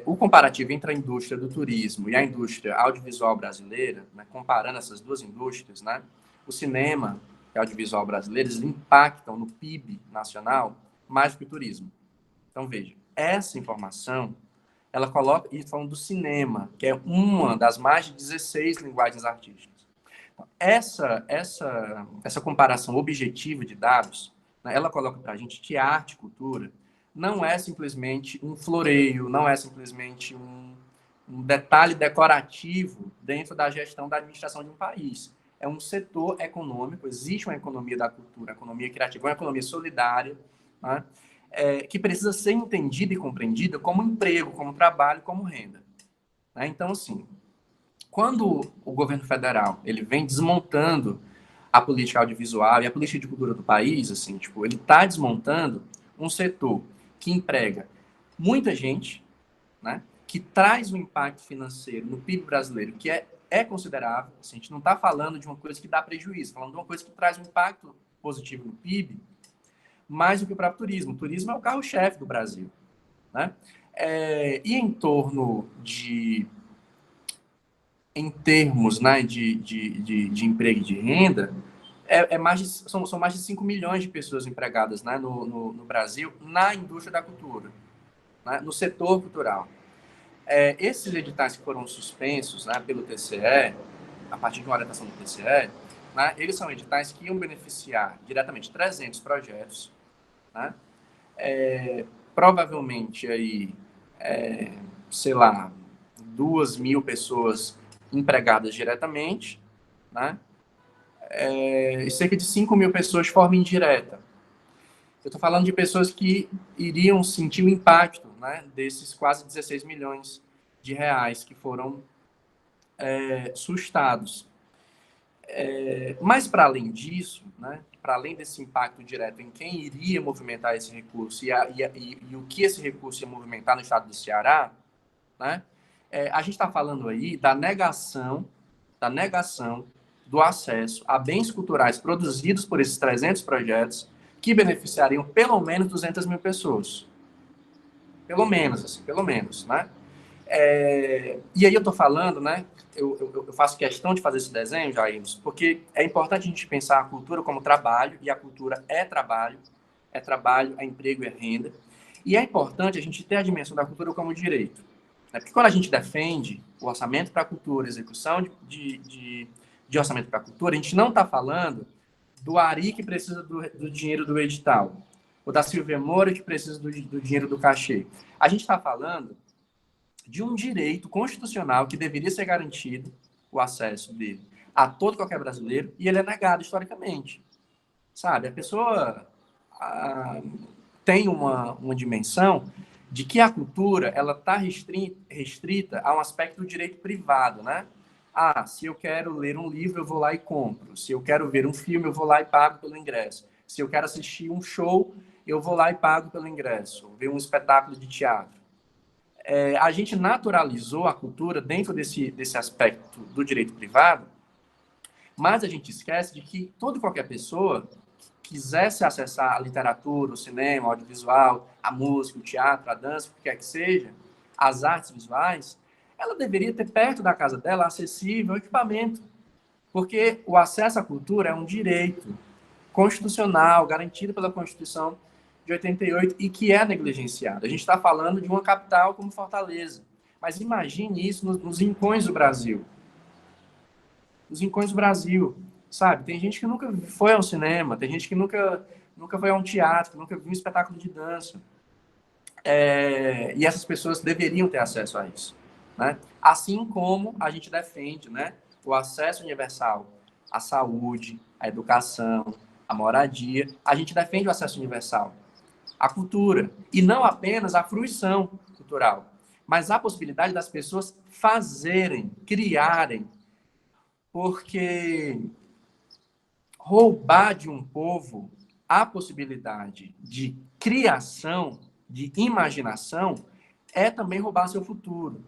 o comparativo entre a indústria do turismo e a indústria audiovisual brasileira, né, comparando essas duas indústrias, né, o cinema e o audiovisual brasileiro, eles impactam no PIB nacional mais do que o turismo. Então, veja, essa informação, ela coloca, e falando do cinema, que é uma das mais de 16 linguagens artísticas. Essa comparação objetiva de dados, né, ela coloca para a gente que arte e cultura não é simplesmente um floreio, não é simplesmente um detalhe decorativo dentro da gestão da administração de um país. É um setor econômico, existe uma economia da cultura, uma economia criativa, uma economia solidária, né, que precisa ser entendida e compreendida como emprego, como trabalho, como renda. Né? Então, assim, quando o governo federal ele vem desmontando a política audiovisual e a política de cultura do país, assim, tipo, ele está desmontando um setor que emprega muita gente, né, que traz um impacto financeiro no PIB brasileiro que é considerável. Assim, a gente não está falando de uma coisa que dá prejuízo, falando de uma coisa que traz um impacto positivo no PIB, mais do que o próprio turismo. O turismo é o carro-chefe do Brasil. Né? E em torno de... Em termos, né, de emprego e de renda, são mais de 5 milhões de pessoas empregadas, né, no Brasil, na indústria da cultura, né, no setor cultural. Esses editais que foram suspensos, né, pelo TCE, a partir de uma orientação do TCE, né, eles são editais que iam beneficiar diretamente 300 projetos, né, provavelmente aí, sei lá, 2.000 pessoas empregadas diretamente, né, e cerca de 5.000 pessoas de forma indireta. Eu estou falando de pessoas que iriam sentir o impacto, né, desses quase 16 milhões de reais que foram sustados. Mas, para além disso, né, para além desse impacto direto em quem iria movimentar esse recurso e o que esse recurso ia movimentar no estado do Ceará, né, a gente está falando aí da negação do acesso a bens culturais produzidos por esses 300 projetos que beneficiariam pelo menos 200.000 pessoas. Pelo menos, né? E aí eu estou falando, né? Eu faço questão de fazer esse desenho, Jair, porque é importante a gente pensar a cultura como trabalho, e a cultura é trabalho, é emprego, é renda. E é importante a gente ter a dimensão da cultura como direito. Né? Porque quando a gente defende o orçamento para a cultura, execução de orçamento para a cultura, a gente não está falando do Ari que precisa do dinheiro do edital, ou da Silvia Moura que precisa do dinheiro do cachê. A gente está falando de um direito constitucional que deveria ser garantido, o acesso dele, a todo qualquer brasileiro, e ele é negado historicamente. Sabe? A pessoa tem uma dimensão de que a cultura ela está restrita a um aspecto do direito privado, né? Se eu quero ler um livro, eu vou lá e compro. Se eu quero ver um filme, eu vou lá e pago pelo ingresso. Se eu quero assistir um show, eu vou lá e pago pelo ingresso. Ver um espetáculo de teatro. A gente naturalizou a cultura dentro desse aspecto do direito privado, mas a gente esquece de que toda e qualquer pessoa que quisesse acessar a literatura, o cinema, o audiovisual, a música, o teatro, a dança, o que quer que seja, as artes visuais, ela deveria ter perto da casa dela acessível o equipamento, porque o acesso à cultura é um direito constitucional, garantido pela Constituição de 88 e que é negligenciado. A gente está falando de uma capital como Fortaleza, mas imagine isso nos rincões do Brasil. Nos rincões do Brasil, sabe? Tem gente que nunca foi ao cinema, tem gente que nunca foi a um teatro, que nunca viu um espetáculo de dança. E essas pessoas deveriam ter acesso a isso. Né? Assim como a gente defende, né, o acesso universal à saúde, à educação, à moradia, a gente defende o acesso universal à cultura, e não apenas a fruição cultural, mas a possibilidade das pessoas fazerem, criarem, porque roubar de um povo a possibilidade de criação, de imaginação, é também roubar seu futuro.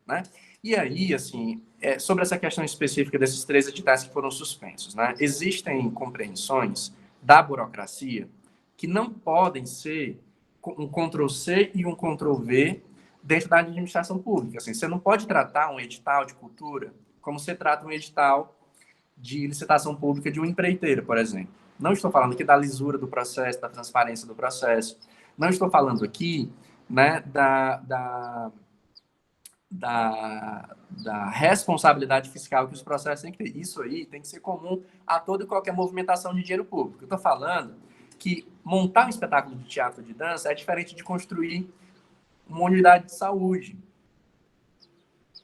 Né? E aí, assim, sobre essa questão específica desses 3 editais que foram suspensos, né? Existem compreensões da burocracia que não podem ser um Ctrl+C e um Ctrl+V dentro da administração pública. Assim, você não pode tratar um edital de cultura como você trata um edital de licitação pública de uma empreiteira, por exemplo. Não estou falando aqui da lisura do processo, da transparência do processo. Não estou falando aqui, né, da responsabilidade fiscal que os processos têm que ter. Isso aí tem que ser comum a toda e qualquer movimentação de dinheiro público. Eu estou falando que montar um espetáculo de teatro de dança é diferente de construir uma unidade de saúde.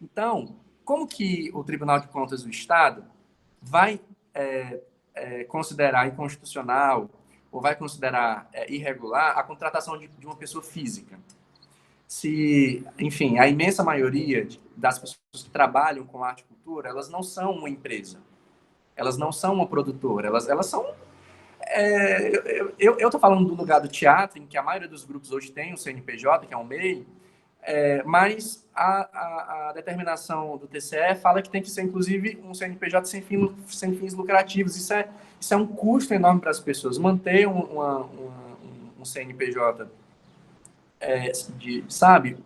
Então, como que o Tribunal de Contas do Estado vai considerar inconstitucional ou vai considerar irregular a contratação de uma pessoa física? Se, enfim, a imensa maioria das pessoas que trabalham com arte e cultura, elas não são uma empresa, elas não são uma produtora, elas são... eu estou falando do lugar do teatro, em que a maioria dos grupos hoje tem um CNPJ, que é um MEI, mas a determinação do TCE fala que tem que ser, inclusive, um CNPJ sem fins lucrativos. Isso é um custo enorme para as pessoas. Manter um CNPJ, sabe?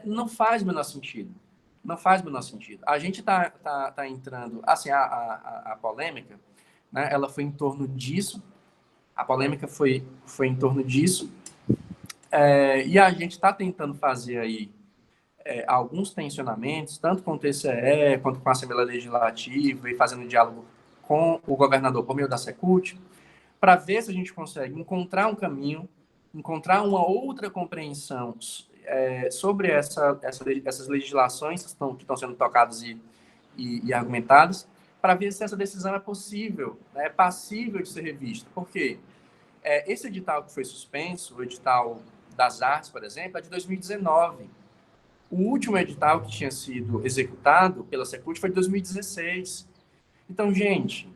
Não faz o menor sentido. Não faz o menor sentido. A gente tá entrando... Assim, a polêmica, né, ela foi em torno disso. A polêmica foi em torno disso. E a gente está tentando fazer aí alguns tensionamentos, tanto com o TCE, quanto com a Assembleia Legislativa, e fazendo diálogo com o governador por meio da Secult, para ver se a gente consegue encontrar um caminho, encontrar uma outra compreensão sobre essas legislações que estão sendo tocadas e argumentadas, para ver se essa decisão é possível, é passível de ser revista. Por quê? Esse edital que foi suspenso, o edital das artes, por exemplo, é de 2019. O último edital que tinha sido executado pela Secult foi de 2016. Então, gente,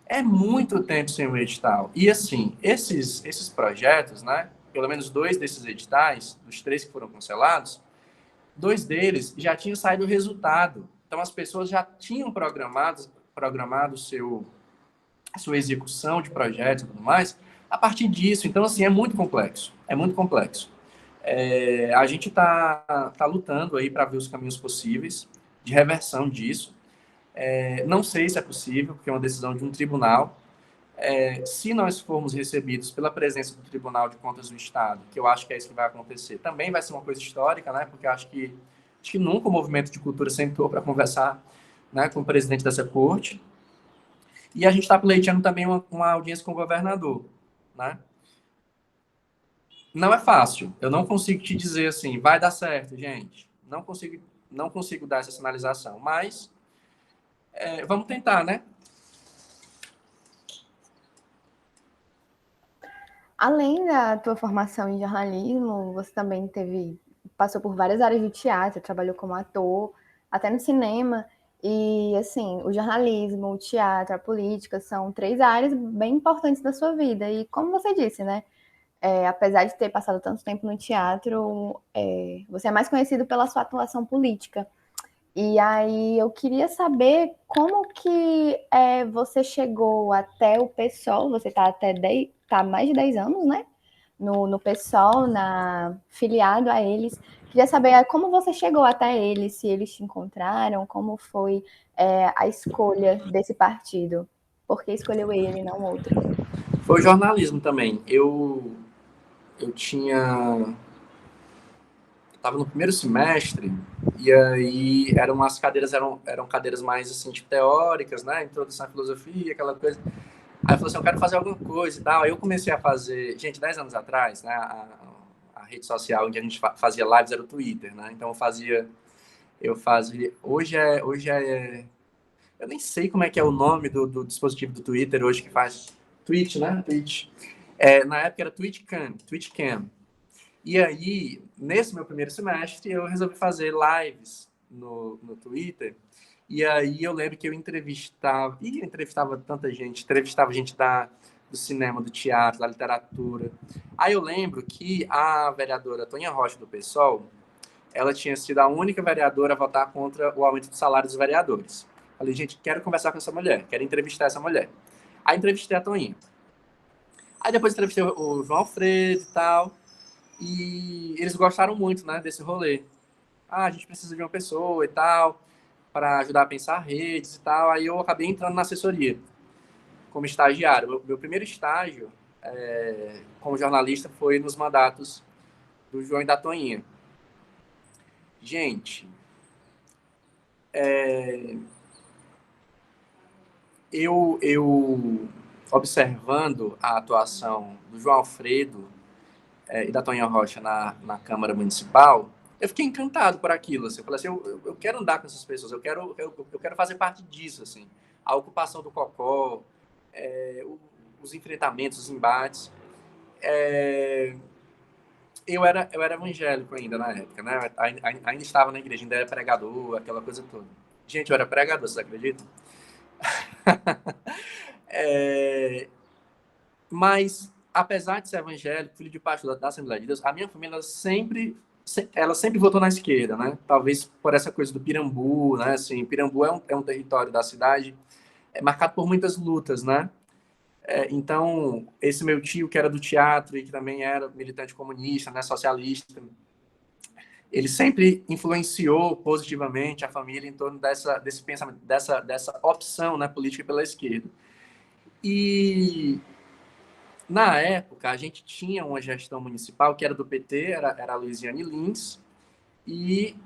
é muito tempo sem um edital. E, assim, esses projetos, né, pelo menos 2 desses editais, dos 3 que foram cancelados, 2 deles já tinham saído o resultado. Então, as pessoas já tinham programado a sua execução de projetos e tudo mais a partir disso. Então, assim, é muito complexo. É muito complexo. A gente está lutando aí para ver os caminhos possíveis de reversão disso. Não sei se é possível, porque é uma decisão de um tribunal. Se nós formos recebidos pela presença do Tribunal de Contas do Estado, que eu acho que é isso que vai acontecer, também vai ser uma coisa histórica, né? Porque eu acho que nunca o movimento de cultura sentou para conversar, né, com o presidente dessa corte. E a gente está pleiteando também uma audiência com o governador, né? Não é fácil. Eu não consigo te dizer assim, vai dar certo, gente. Não consigo dar essa sinalização. Mas vamos tentar, né? Além da tua formação em jornalismo, você também passou por várias áreas do teatro, trabalhou como ator, até no cinema. E, assim, o jornalismo, o teatro, a política são 3 áreas bem importantes da sua vida. E, como você disse, né? Apesar de ter passado tanto tempo no teatro, você é mais conhecido pela sua atuação política. E aí eu queria saber como que você chegou até o PSOL. Você está há mais de 10 anos, né? No PSOL, filiado a eles. Queria saber como você chegou até eles, se eles te encontraram, como foi a escolha desse partido. Por que escolheu ele, não outro? Foi jornalismo também. Eu estava no primeiro semestre, e aí as cadeiras eram cadeiras mais assim, tipo, teóricas, né? Introdução à filosofia, aquela coisa. Aí eu falei assim, eu quero fazer alguma coisa e tal. Aí eu comecei a fazer... Gente, 10 anos atrás, né? A rede social em que a gente fazia lives era o Twitter, né? Então eu fazia... Hoje é... Eu nem sei como é que é o nome do dispositivo do Twitter hoje que faz... Twitch, né? Twitch. Na época era Twitchcam. E aí, nesse meu primeiro semestre, eu resolvi fazer lives no Twitter. E aí eu lembro que eu entrevistava tanta gente, entrevistava gente do cinema, do teatro, da literatura. Aí eu lembro que a vereadora Toninha Rocha, do PSOL, ela tinha sido a única vereadora a votar contra o aumento do salário dos vereadores. Falei, gente, quero conversar com essa mulher, quero entrevistar essa mulher. Aí entrevistei a Toninha. Aí depois entrevistei o João Alfredo e tal, e eles gostaram muito, né, desse rolê. Ah, a gente precisa de uma pessoa e tal, para ajudar a pensar redes e tal. Aí eu acabei entrando na assessoria como estagiário. Meu primeiro estágio como jornalista foi nos mandatos do João e da Toinha. Gente, eu observando a atuação do João Alfredo e da Toinha Rocha na Câmara Municipal, eu fiquei encantado por aquilo. Assim. Eu falei assim, eu quero andar com essas pessoas, eu quero fazer parte disso. Assim. A ocupação do Cocó, os enfrentamentos, os embates. Eu era evangélico ainda na época, né? Ainda estava na igreja, ainda era pregador, aquela coisa toda. Gente, eu era pregador, vocês acreditam? Mas, apesar de ser evangélico, filho de pastor da Assembleia de Deus, a minha família ela sempre votou na esquerda, né? Talvez por essa coisa do Pirambu, né? Assim, Pirambu é um território da cidade marcado por muitas lutas, né? Então, esse meu tio, que era do teatro e que também era militante comunista, né, socialista, ele sempre influenciou positivamente a família em torno desse pensamento, dessa opção, né, política pela esquerda. E, na época, a gente tinha uma gestão municipal que era do PT, era a Luiziane Lins, e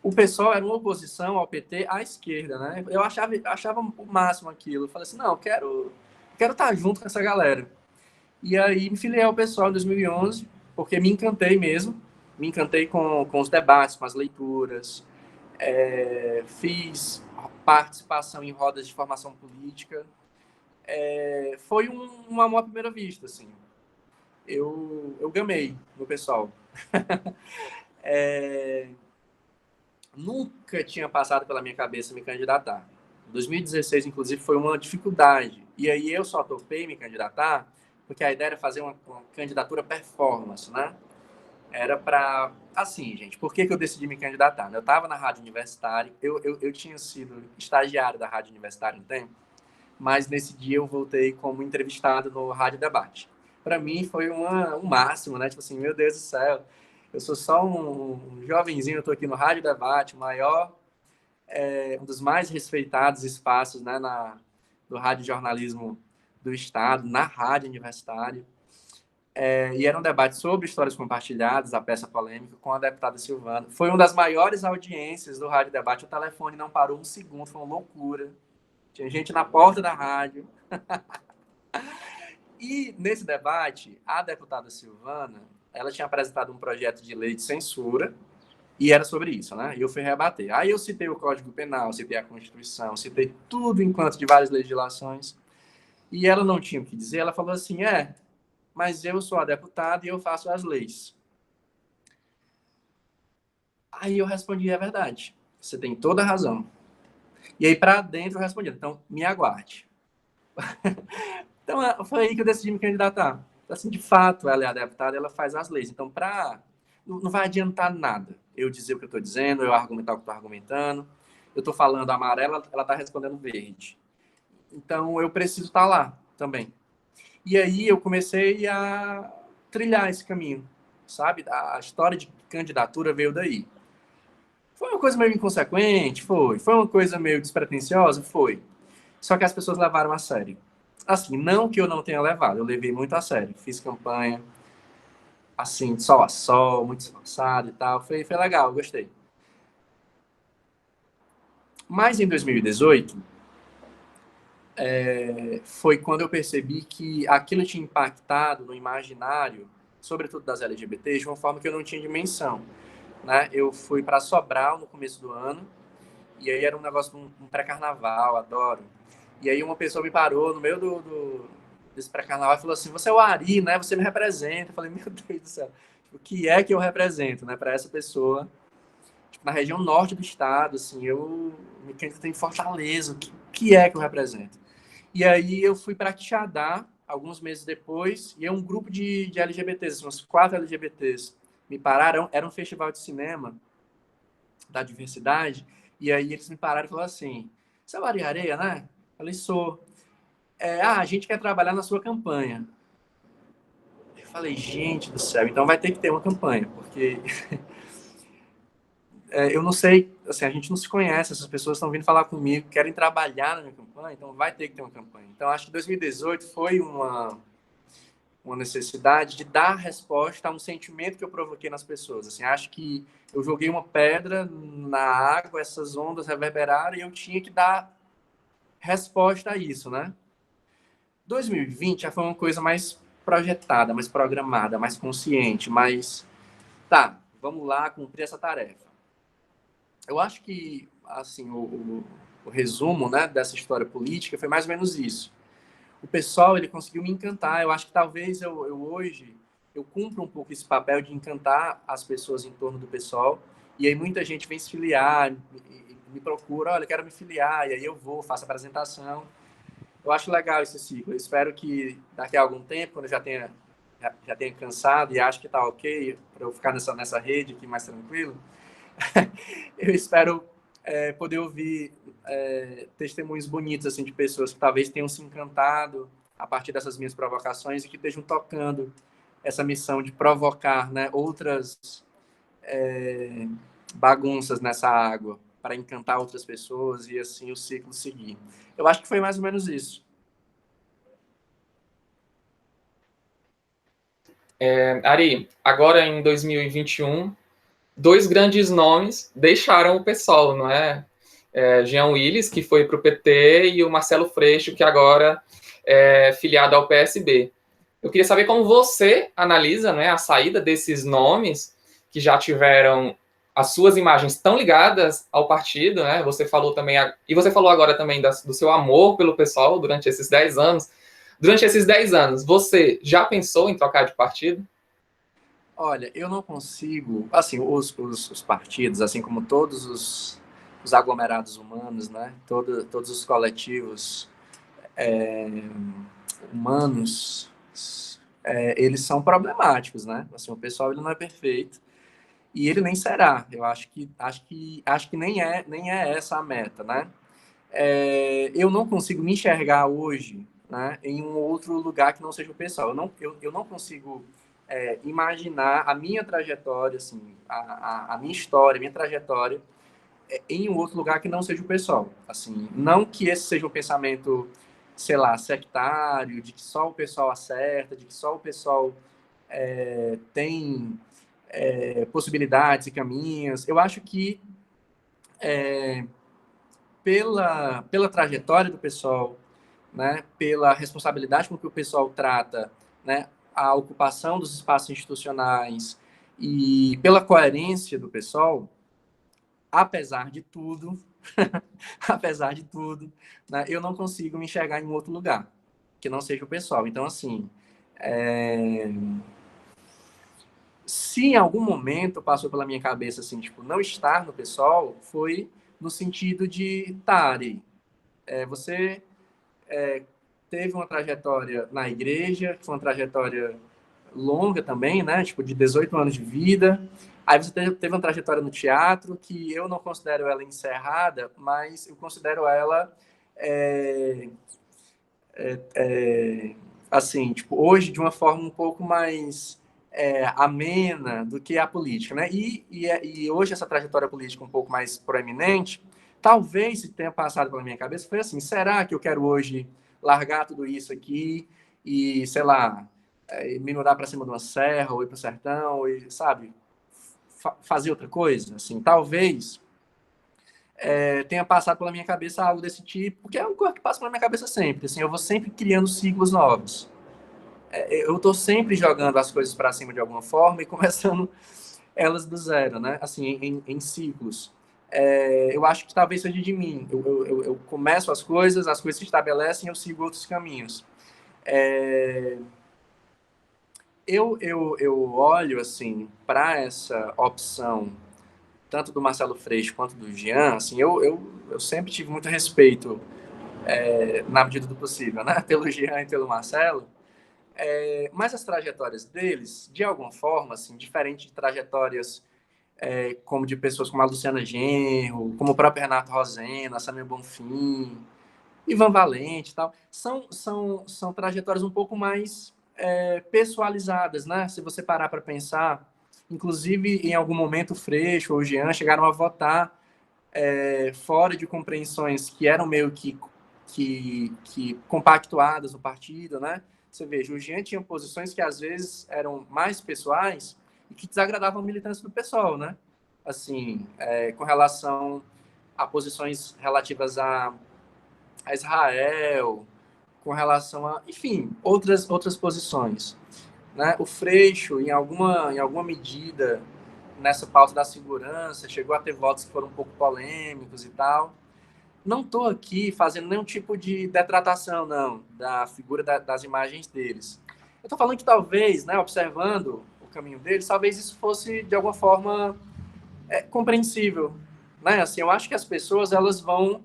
o PSOL era uma oposição ao PT à esquerda, né? Eu achava o máximo aquilo. Eu falei assim, não, eu quero estar junto com essa galera. E aí me filiei ao PSOL em 2011, porque me encantei mesmo. Me encantei com os debates, com as leituras. Fiz participação em rodas de formação política. Foi um amor à primeira vista, assim. Eu gamei no PSOL. Nunca tinha passado pela minha cabeça me candidatar. 2016, inclusive, foi uma dificuldade. E aí eu só topei me candidatar porque a ideia era fazer uma candidatura performance, né? Era para... Assim, gente, por que eu decidi me candidatar? Eu estava na Rádio Universitária, eu tinha sido estagiário da Rádio Universitária um tempo, mas nesse dia eu voltei como entrevistado no Rádio Debate. Para mim foi um máximo, né? Tipo assim, meu Deus do céu, eu sou só um jovenzinho, eu estou aqui no Rádio Debate, o maior, um dos mais respeitados espaços, né, do rádio jornalismo do Estado, na Rádio Universitária. E era um debate sobre histórias compartilhadas, a peça polêmica, com a deputada Silvana. Foi uma das maiores audiências do Rádio Debate. O telefone não parou um segundo, foi uma loucura. Tinha gente na porta da rádio. E nesse debate, a deputada Silvana, ela tinha apresentado um projeto de lei de censura e era sobre isso, né? E eu fui rebater. Aí eu citei o Código Penal, citei a Constituição, citei tudo enquanto de várias legislações. E ela não tinha o que dizer, ela falou assim, mas eu sou a deputada e eu faço as leis. Aí eu respondi, é verdade, você tem toda a razão. E aí para dentro eu respondi, então me aguarde. Então foi aí que eu decidi me candidatar. Assim, de fato, ela é a deputada, ela faz as leis. Então, não vai adiantar nada eu dizer o que eu estou dizendo, eu argumentar o que estou argumentando. Eu estou falando amarelo, ela está respondendo verde. Então, eu preciso estar lá também. E aí eu comecei a trilhar esse caminho, sabe? A história de candidatura veio daí. Foi uma coisa meio inconsequente? Foi. Foi uma coisa meio despretensiosa? Foi. Só que as pessoas levaram a sério. Assim, não que eu não tenha levado, eu levei muito a sério. Fiz campanha, assim, de sol a sol, muito esforçado e tal. Foi legal, gostei. Mas em 2018, foi quando eu percebi que aquilo tinha impactado no imaginário, sobretudo das LGBTs, de uma forma que eu não tinha dimensão. Né? Eu fui para Sobral no começo do ano, e aí era um negócio, um pré-carnaval, adoro. E aí uma pessoa me parou no meio desse pré-carnaval e falou assim, você é o Ari, né? Você me representa. Eu falei, meu Deus do céu, o que é que eu represento, né? Para essa pessoa, tipo, na região norte do estado, assim, eu me candidatei em Fortaleza, o que é que eu represento? E aí eu fui para Quixadá, alguns meses depois, e é um grupo de LGBTs, uns 4 LGBTs, me pararam, era um festival de cinema da diversidade, e aí eles me pararam e falaram assim, você é o Ari Areia, né? Eu falei, sou. A gente quer trabalhar na sua campanha. falei, gente do céu, então vai ter que ter uma campanha, porque eu não sei, assim, a gente não se conhece, essas pessoas estão vindo falar comigo, querem trabalhar na minha campanha, então vai ter que ter uma campanha. Então, acho que 2018 foi uma necessidade de dar resposta a um sentimento que eu provoquei nas pessoas. Assim, acho que eu joguei uma pedra na água, essas ondas reverberaram e eu tinha que dar resposta a isso, né? 2020 já foi uma coisa mais projetada, mais programada, mais consciente, mais tá, vamos lá cumprir essa tarefa. Eu acho que assim o resumo, né, dessa história política foi mais ou menos isso. O pessoal, ele conseguiu me encantar. Eu acho que talvez eu hoje eu cumpra um pouco esse papel de encantar as pessoas em torno do pessoal. E aí muita gente vem se filiar, me procura, olha, eu quero me filiar, e aí eu vou, faço a apresentação. Eu acho legal esse ciclo. Eu espero que daqui a algum tempo, quando eu já tenha cansado e acho que está ok para eu ficar nessa rede aqui mais tranquilo, eu espero poder ouvir testemunhos bonitos assim de pessoas que talvez tenham se encantado a partir dessas minhas provocações e que estejam tocando essa missão de provocar, né, outras bagunças nessa água para encantar outras pessoas e assim o ciclo seguir. Eu acho que foi mais ou menos isso. Ari, agora em 2021, dois grandes nomes deixaram o PSOL, não é? Jean Willis, que foi para o PT, e o Marcelo Freixo, que agora é filiado ao PSB. Eu queria saber como você analisa, né, a saída desses nomes que já tiveram as suas imagens tão ligadas ao partido, né? Você falou também, e você falou agora também do seu amor pelo PSOL durante esses 10 anos. Durante esses 10 anos, você já pensou em trocar de partido? Olha, eu não consigo, assim, os partidos, assim como todos os aglomerados humanos, né? Todos os coletivos humanos, eles são problemáticos, né? Assim, o pessoal ele não é perfeito e ele nem será. Eu acho que nem é essa a meta, né? Eu não consigo me enxergar hoje, né, em um outro lugar que não seja o pessoal. Eu não consigo imaginar a minha trajetória, assim, a minha história, a minha trajetória em um outro lugar que não seja o pessoal. Assim, não que esse seja um pensamento, sei lá, sectário, de que só o pessoal acerta, de que só o pessoal tem possibilidades e caminhos. Eu acho que pela trajetória do pessoal, né, pela responsabilidade com que o pessoal trata, né, a ocupação dos espaços institucionais e pela coerência do pessoal, apesar de tudo, apesar de tudo, né, eu não consigo me enxergar em um outro lugar que não seja o pessoal. Então, assim, se em algum momento passou pela minha cabeça, assim, tipo, não estar no pessoal, foi no sentido de, tá, Ari, você teve uma trajetória na igreja, que foi uma trajetória longa também, né? Tipo, de 18 anos de vida. Aí você teve uma trajetória no teatro, que eu não considero ela encerrada, mas eu considero ela, assim, tipo, hoje de uma forma um pouco mais amena do que a política, né? E hoje essa trajetória política um pouco mais proeminente, talvez se tenha passado pela minha cabeça, foi assim, será que eu quero hoje largar tudo isso aqui e, sei lá, me mudar para cima de uma serra ou ir para o sertão e, sabe, fazer outra coisa? Assim, talvez tenha passado pela minha cabeça algo desse tipo, porque é uma coisa que passa pela minha cabeça sempre. Assim, eu vou sempre criando ciclos novos. Eu estou sempre jogando as coisas para cima de alguma forma e começando elas do zero, né? Assim, em ciclos. Eu acho que talvez seja de mim. Eu começo as coisas se estabelecem, eu sigo outros caminhos. Eu olho assim para essa opção tanto do Marcelo Freixo quanto do Jean, assim, eu sempre tive muito respeito na medida do possível, né? Pelo Jean e pelo Marcelo. Mas as trajetórias deles, de alguma forma, assim, diferente de trajetórias como de pessoas como a Luciana Genro, como o próprio Renato Rosena, Samir Bonfim, Ivan Valente e tal, são trajetórias um pouco mais pessoalizadas, né? Se você parar para pensar, inclusive em algum momento o Freixo ou o Jean chegaram a votar fora de compreensões que eram meio que compactuadas no partido, né? Você veja, o Jean tinha posições que às vezes eram mais pessoais e que desagradavam a militância do PSOL, né? Assim, com relação a posições relativas a Israel, com relação a, enfim, outras posições, né? O Freixo, em alguma medida, nessa pauta da segurança, chegou a ter votos que foram um pouco polêmicos e tal. Não estou aqui fazendo nenhum tipo de detratação, não, da figura das imagens deles. Eu estou falando que talvez, né, observando o caminho deles, talvez isso fosse, de alguma forma, compreensível. Né? Assim, eu acho que as pessoas elas vão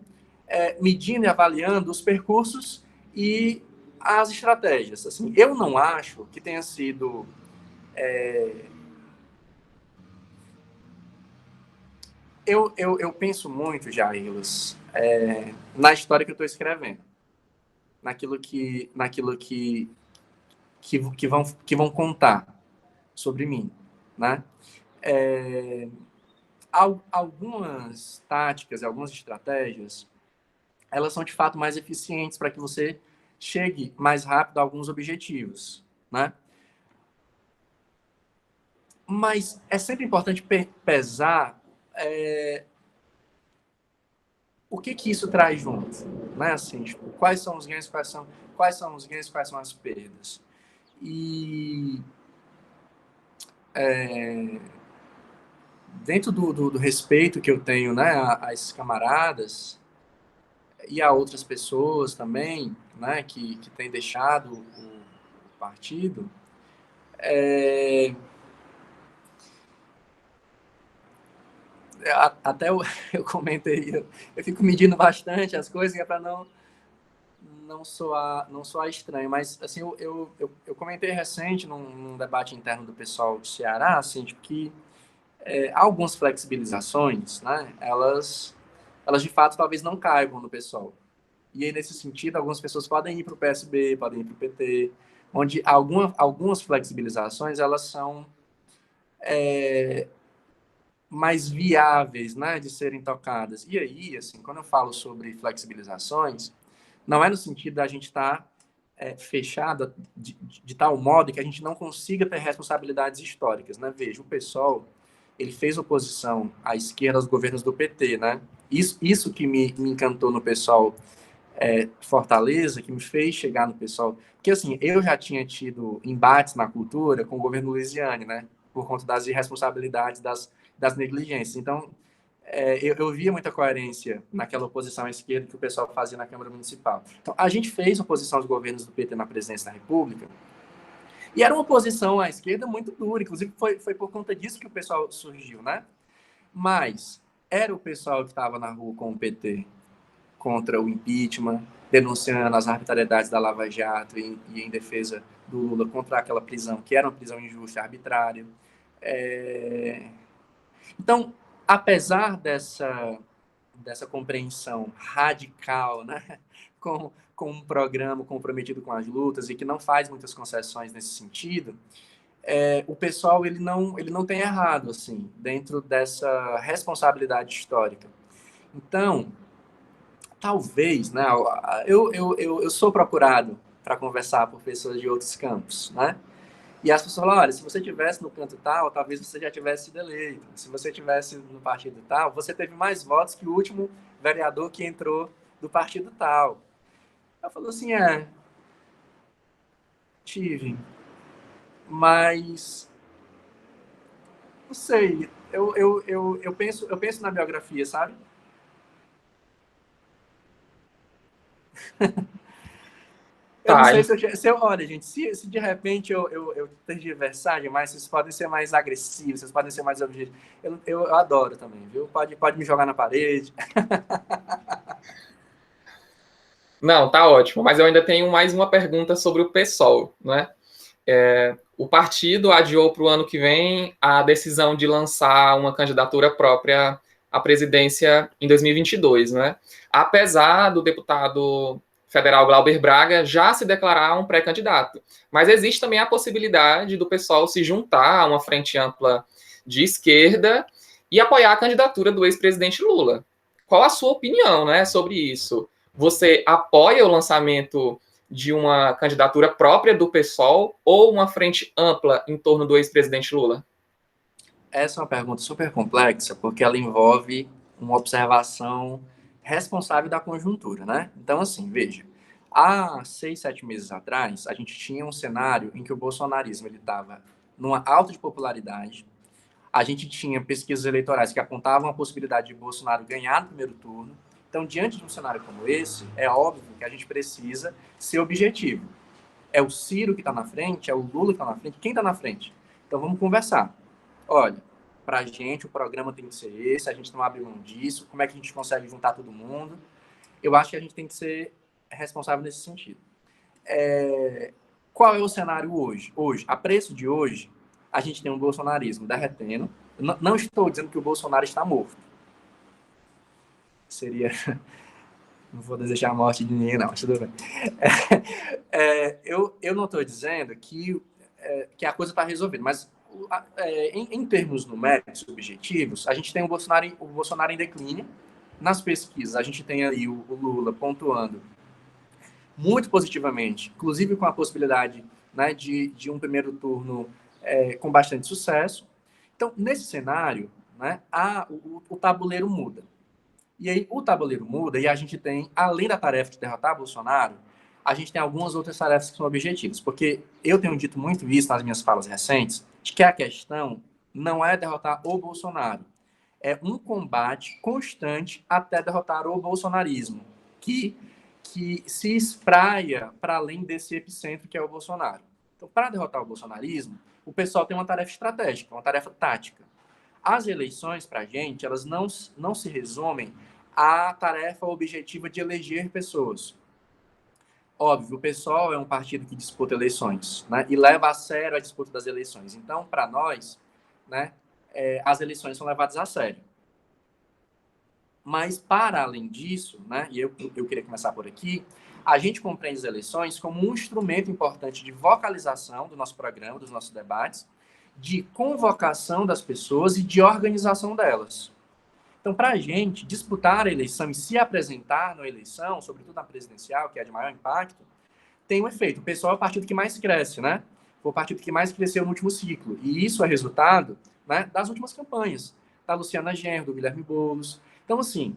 medindo e avaliando os percursos e as estratégias. Assim, eu não acho que tenha sido... Eu penso muito, Jairus, na história que eu estou escrevendo, naquilo que vão contar sobre mim, né? Algumas táticas, algumas estratégias, elas são de fato mais eficientes para que você chegue mais rápido a alguns objetivos, né? Mas é sempre importante pesar o que isso traz junto, né? Assim, tipo, quais são os ganhos, quais são os ganhos, quais são as perdas. E dentro do respeito que eu tenho, né, a esses camaradas e a outras pessoas também, né, que têm deixado o partido, até eu comentei, eu fico medindo bastante as coisas, que é para não soar estranho, mas assim, eu comentei recente num debate interno do pessoal do Ceará, assim, tipo, que algumas flexibilizações, né, elas de fato talvez não caibam no pessoal. E aí, nesse sentido, algumas pessoas podem ir para o PSB, podem ir para o PT, onde algumas flexibilizações elas são mais viáveis, né, de serem tocadas. E aí, assim, quando eu falo sobre flexibilizações, não é no sentido da gente estar fechada de tal modo que a gente não consiga ter responsabilidades históricas, né? Veja, o PSOL, ele fez oposição à esquerda aos governos do PT, né? Isso que me encantou no PSOL Fortaleza, que me fez chegar no PSOL, porque assim, eu já tinha tido embates na cultura com o governo Luiziane, né? Por conta das irresponsabilidades, das negligências. Então, eu via muita coerência naquela oposição à esquerda que o pessoal fazia na Câmara Municipal. Então, a gente fez oposição aos governos do PT na presidência da República, e era uma oposição à esquerda muito dura, inclusive foi por conta disso que o pessoal surgiu, né? Mas era o pessoal que estava na rua com o PT contra o impeachment, denunciando as arbitrariedades da Lava Jato e em defesa do Lula contra aquela prisão, que era uma prisão injusta e arbitrária. Então, apesar dessa compreensão radical, né, com um programa comprometido com as lutas e que não faz muitas concessões nesse sentido, o pessoal ele não tem errado assim dentro dessa responsabilidade histórica. Então, talvez, né, eu sou procurado para conversar por pessoas de outros campos, né? E as pessoas falam, olha, se você tivesse no canto tal, talvez você já tivesse sido eleito. Se você tivesse no partido tal, você teve mais votos que o último vereador que entrou do partido tal. Eu falo assim, tive. Mas, não sei, eu penso na biografia, sabe? Eu não Tá, sei se eu olha, gente, se de repente eu tergiversar demais, vocês podem ser mais agressivos, vocês podem ser mais objetivos. Eu adoro também, viu? Pode me jogar na parede. não, tá ótimo, mas eu ainda tenho mais uma pergunta sobre o PSOL, né? O partido adiou para o ano que vem a decisão de lançar uma candidatura própria à presidência em 2022, né? Apesar do deputado federal Glauber Braga já se declarar um pré-candidato. Mas existe também a possibilidade do pessoal se juntar a uma frente ampla de esquerda e apoiar a candidatura do ex-presidente Lula. Qual a sua opinião, né, sobre isso? Você apoia o lançamento de uma candidatura própria do PSOL ou uma frente ampla em torno do ex-presidente Lula? Essa é uma pergunta super complexa, porque ela envolve uma observação responsável da conjuntura, né? Então, assim, veja, há 6, 7 meses atrás, a gente tinha um cenário em que o bolsonarismo estava numa alta de popularidade, a gente tinha pesquisas eleitorais que apontavam a possibilidade de Bolsonaro ganhar no primeiro turno. Então, diante de um cenário como esse, é óbvio que a gente precisa ser objetivo. É o Ciro que está na frente? É o Lula que está na frente? Quem está na frente? Então, vamos conversar. Olha, para a gente o programa tem que ser esse, a gente não abre mão disso, como é que a gente consegue juntar todo mundo? Eu acho que a gente tem que ser responsável nesse sentido. Qual é o cenário hoje? Hoje, a preço de hoje, a gente tem um bolsonarismo derretendo. Não estou dizendo que o Bolsonaro está morto. Seria... Não vou desejar a morte de ninguém, não. Tudo bem. Eu não estou dizendo que a coisa está resolvida, mas em termos numéricos, subjetivos, a gente tem o Bolsonaro em declínio. Nas pesquisas, a gente tem aí o Lula pontuando muito positivamente, inclusive com a possibilidade, né, de um primeiro turno com bastante sucesso. Então, nesse cenário, né, o tabuleiro muda. E aí o tabuleiro muda e a gente tem, além da tarefa de derrotar Bolsonaro, a gente tem algumas outras tarefas que são objetivas. Porque eu tenho dito muito isso nas minhas falas recentes, de que a questão não é derrotar o Bolsonaro. É um combate constante até derrotar o bolsonarismo, que se espraia para além desse epicentro que é o Bolsonaro. Então, para derrotar o bolsonarismo, o pessoal tem uma tarefa estratégica, uma tarefa tática. As eleições, para a gente, elas não se resumem à tarefa objetiva de eleger pessoas. Óbvio, o PSOL é um partido que disputa eleições, né, e leva a sério a disputa das eleições. Então, para nós, né, as eleições são levadas a sério. Mas, para além disso, né, e eu queria começar por aqui, a gente compreende as eleições como um instrumento importante de vocalização do nosso programa, dos nossos debates, de convocação das pessoas e de organização delas. Então, para a gente, disputar a eleição e se apresentar na eleição, sobretudo na presidencial, que é de maior impacto, tem um efeito. O PSOL é o partido que mais cresce, né? Foi o partido que mais cresceu no último ciclo. E isso é resultado, né, das últimas campanhas, da Luciana Genro, do Guilherme Boulos. Então, assim,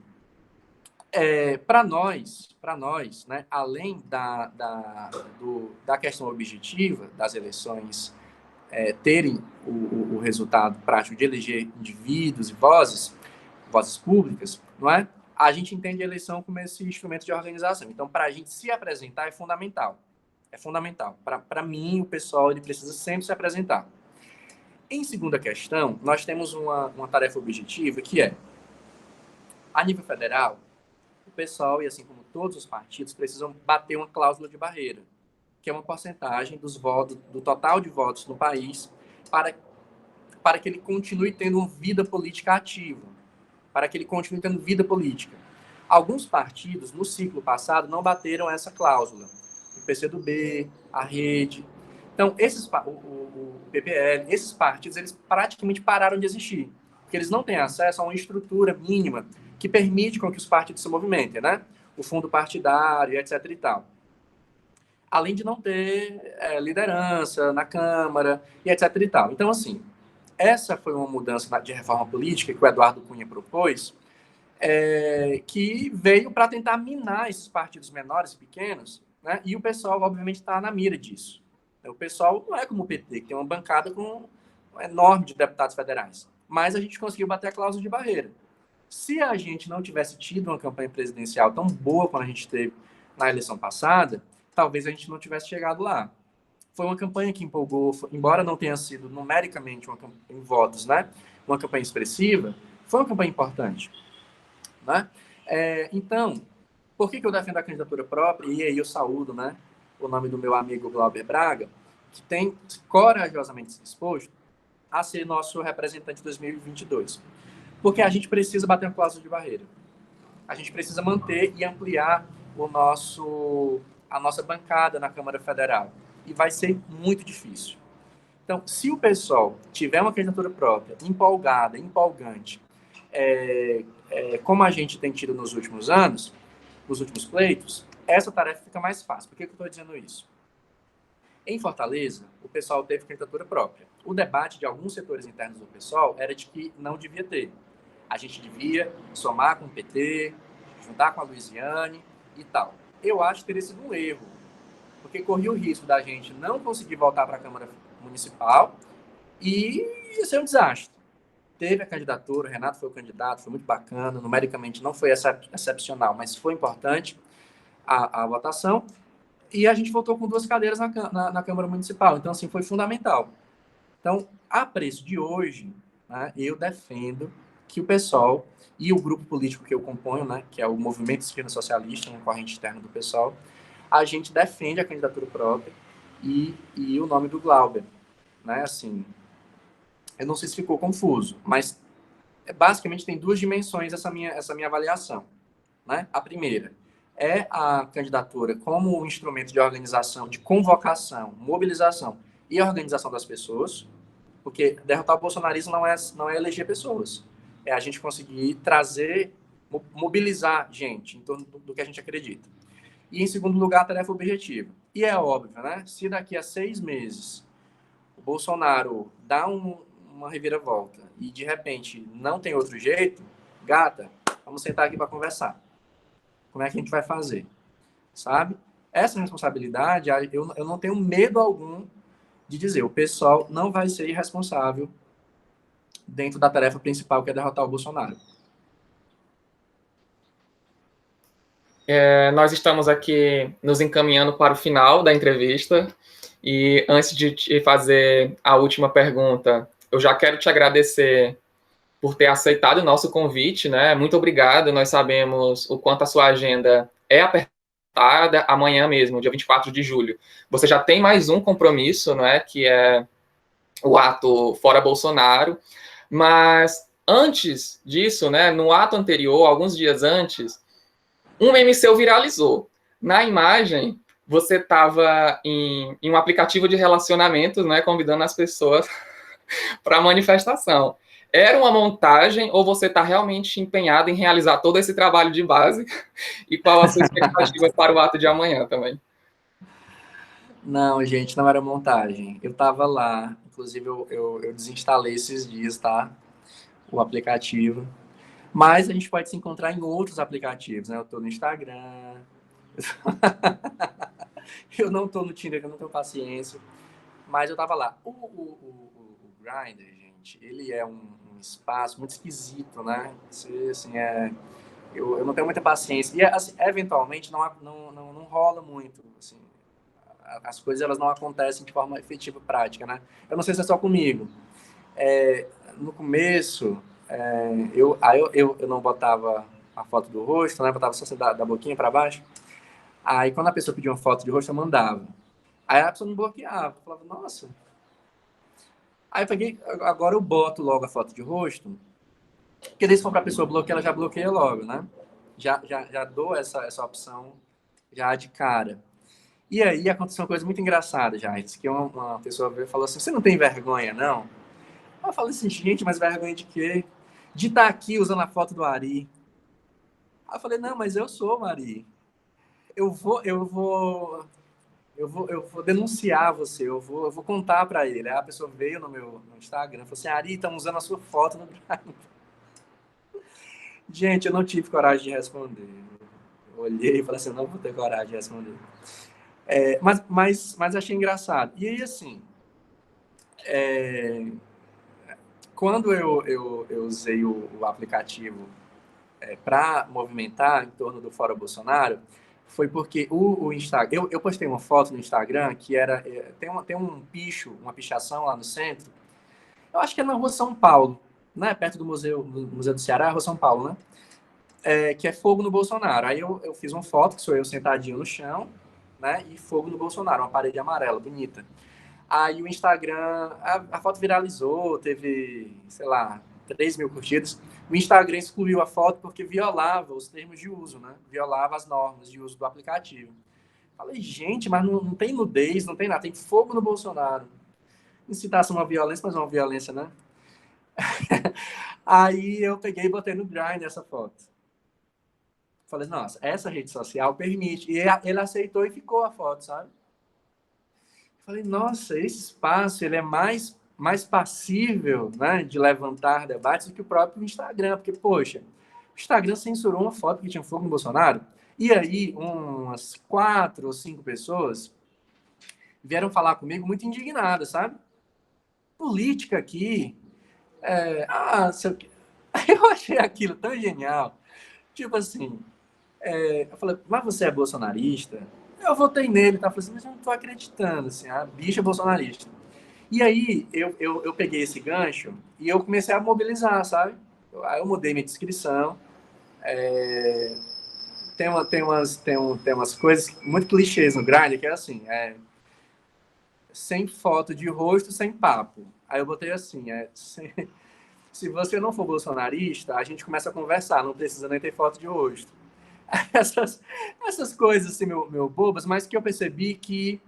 para nós, né, além da questão objetiva das eleições terem o resultado prático de eleger indivíduos e vozes públicas, não é? A gente entende a eleição como esse instrumento de organização. Então, para a gente se apresentar é fundamental. É fundamental. Para mim, o pessoal ele precisa sempre se apresentar. Em segunda questão, nós temos uma tarefa objetiva que é, a nível federal, o pessoal, e assim como todos os partidos, precisam bater uma cláusula de barreira, que é uma porcentagem dos votos, do total de votos no país, para que ele continue tendo uma vida política ativa, para que ele continue tendo vida política. Alguns partidos, no ciclo passado, não bateram essa cláusula. O PCdoB, a Rede. Então, o PPL, esses partidos, eles praticamente pararam de existir, porque eles não têm acesso a uma estrutura mínima que permite com que os partidos se movimentem, né? O fundo partidário, etc. e tal. Além de não ter liderança na Câmara, e etc. e tal. Então, assim, essa foi uma mudança de reforma política que o Eduardo Cunha propôs, que veio para tentar minar esses partidos menores e pequenos, né? E o pessoal, obviamente, está na mira disso. O pessoal não é como o PT, que tem uma bancada com enorme de deputados federais. Mas a gente conseguiu bater a cláusula de barreira. Se a gente não tivesse tido uma campanha presidencial tão boa como a gente teve na eleição passada, talvez a gente não tivesse chegado lá. Foi uma campanha que empolgou, embora não tenha sido numericamente em votos, né, uma campanha expressiva, foi uma campanha importante. Né? Então, por que eu defendo a candidatura própria? E aí eu saúdo, né, o nome do meu amigo Glauber Braga, que tem corajosamente se disposto a ser nosso representante de 2022. Porque a gente precisa bater uma cláusula de barreira. A gente precisa manter e ampliar a nossa bancada na Câmara Federal. E vai ser muito difícil. Então, se o PSOL tiver uma candidatura própria, empolgada, empolgante, como a gente tem tido nos últimos anos, nos últimos pleitos, essa tarefa fica mais fácil. Por que eu estou dizendo isso? Em Fortaleza, o PSOL teve candidatura própria. O debate de alguns setores internos do PSOL era de que não devia ter. A gente devia somar com o PT, juntar com a Luiziane e tal. Eu acho que teria sido um erro, porque corria o risco da gente não conseguir voltar para a Câmara Municipal e ia ser um desastre. Teve a candidatura, o Renato foi o candidato, foi muito bacana, numericamente não foi excepcional, mas foi importante a votação, e a gente votou com 2 cadeiras na Câmara Municipal, então, assim, foi fundamental. Então, a preço de hoje, né, eu defendo que o PSOL e o grupo político que eu componho, né, que é o Movimento Esquerda Socialista, uma corrente interna do PSOL, a gente defende a candidatura própria e o nome do Glauber, né, assim, eu não sei se ficou confuso, mas basicamente tem 2 dimensões essa minha avaliação, né? A primeira é a candidatura como um instrumento de organização, de convocação, mobilização e organização das pessoas, porque derrotar o bolsonarismo não é eleger pessoas, é a gente conseguir trazer, mobilizar gente em torno do que a gente acredita. E, em segundo lugar, a tarefa objetiva. E é óbvio, né? Se daqui a 6 meses o Bolsonaro dá uma reviravolta e, de repente, não tem outro jeito, gata, vamos sentar aqui para conversar. Como é que a gente vai fazer? Sabe? Essa responsabilidade, eu não tenho medo algum de dizer, o pessoal não vai ser irresponsável dentro da tarefa principal, que é derrotar o Bolsonaro. Nós estamos aqui nos encaminhando para o final da entrevista, e antes de te fazer a última pergunta, eu já quero te agradecer por ter aceitado o nosso convite, né? Muito obrigado, nós sabemos o quanto a sua agenda é apertada. Amanhã mesmo, dia 24 de julho, você já tem mais um compromisso, né, que é o ato Fora Bolsonaro, mas antes disso, né, no ato anterior, alguns dias antes, um meme seu viralizou. Na imagem, você estava em um aplicativo de relacionamento, né, convidando as pessoas para a manifestação. Era uma montagem ou você está realmente empenhado em realizar todo esse trabalho de base? E qual a sua expectativa para o ato de amanhã também? Não, gente, não era montagem. Eu estava lá, inclusive eu desinstalei esses dias, tá? O aplicativo. Mas a gente pode se encontrar em outros aplicativos, né? Eu estou no Instagram. Eu não estou no Tinder, eu não tenho paciência. Mas eu estava lá. O Grindr, gente, ele é um espaço muito esquisito, né? Você, assim, eu não tenho muita paciência. E, assim, eventualmente, não rola muito, assim. As coisas, elas não acontecem de forma efetiva, prática, né? Eu não sei se é só comigo. No começo, eu não botava a foto do rosto, né? Botava só da boquinha para baixo. Aí, quando a pessoa pedia uma foto de rosto, eu mandava. Aí a pessoa me bloqueava. Eu falava, nossa. Aí eu peguei, agora eu boto logo a foto de rosto, porque daí se for para a pessoa bloquear, ela já bloqueia logo, né? Já dou essa opção já de cara. E aí aconteceu uma coisa muito engraçada, já, que uma pessoa veio e falou assim, você não tem vergonha, não? Eu falei assim, gente, mas vergonha de quê? De estar aqui usando a foto do Ari. Aí eu falei, não, mas eu sou o Ari. Eu vou denunciar você, eu vou contar para ele. Aí a pessoa veio no Instagram e falou assim, Ari, estão usando a sua foto no Grindr. Gente, eu não tive coragem de responder. Eu olhei e falei assim, não vou ter coragem de responder. Mas achei engraçado. E aí, assim, quando eu usei o aplicativo para movimentar em torno do Fora Bolsonaro, foi porque o Instagram... Eu postei uma foto no Instagram que era... Tem um picho, uma pichação lá no centro. Eu acho que é na Rua São Paulo, né? Perto do Museu do Ceará, Rua São Paulo, né? Que é fogo no Bolsonaro. Aí eu fiz uma foto, que sou eu sentadinho no chão, né? E fogo no Bolsonaro, uma parede amarela, bonita. Aí o Instagram, a foto viralizou, teve, sei lá, 3 mil curtidas. o Instagram excluiu a foto porque violava os termos de uso, né? Violava as normas de uso do aplicativo. Falei, gente, mas não tem nudez, não tem nada, tem fogo no Bolsonaro. Incitasse uma violência, mas uma violência, né? Aí eu peguei e botei no Grindr essa foto. Falei, nossa, essa rede social permite. E ele aceitou e ficou a foto, sabe? Falei, nossa, esse espaço ele é mais passível, né, de levantar debates do que o próprio Instagram. Porque, poxa, o Instagram censurou uma foto que tinha fogo no Bolsonaro. E aí, umas 4 ou 5 pessoas vieram falar comigo muito indignadas, sabe? Política aqui. Sei o quê. Eu achei aquilo tão genial. Tipo assim, eu falei, mas você é bolsonarista? Eu votei nele, tá? Eu falei assim, mas eu não tô acreditando, assim, a bicha é bolsonarista. E aí, eu peguei esse gancho e eu comecei a mobilizar, sabe? Aí eu mudei minha descrição. Tem umas coisas muito clichês no Grindr, que é assim, sem foto de rosto, sem papo. Aí eu botei assim, se você não for bolsonarista, a gente começa a conversar, não precisa nem ter foto de rosto. Essas coisas assim, meu bobas, mas que eu percebi que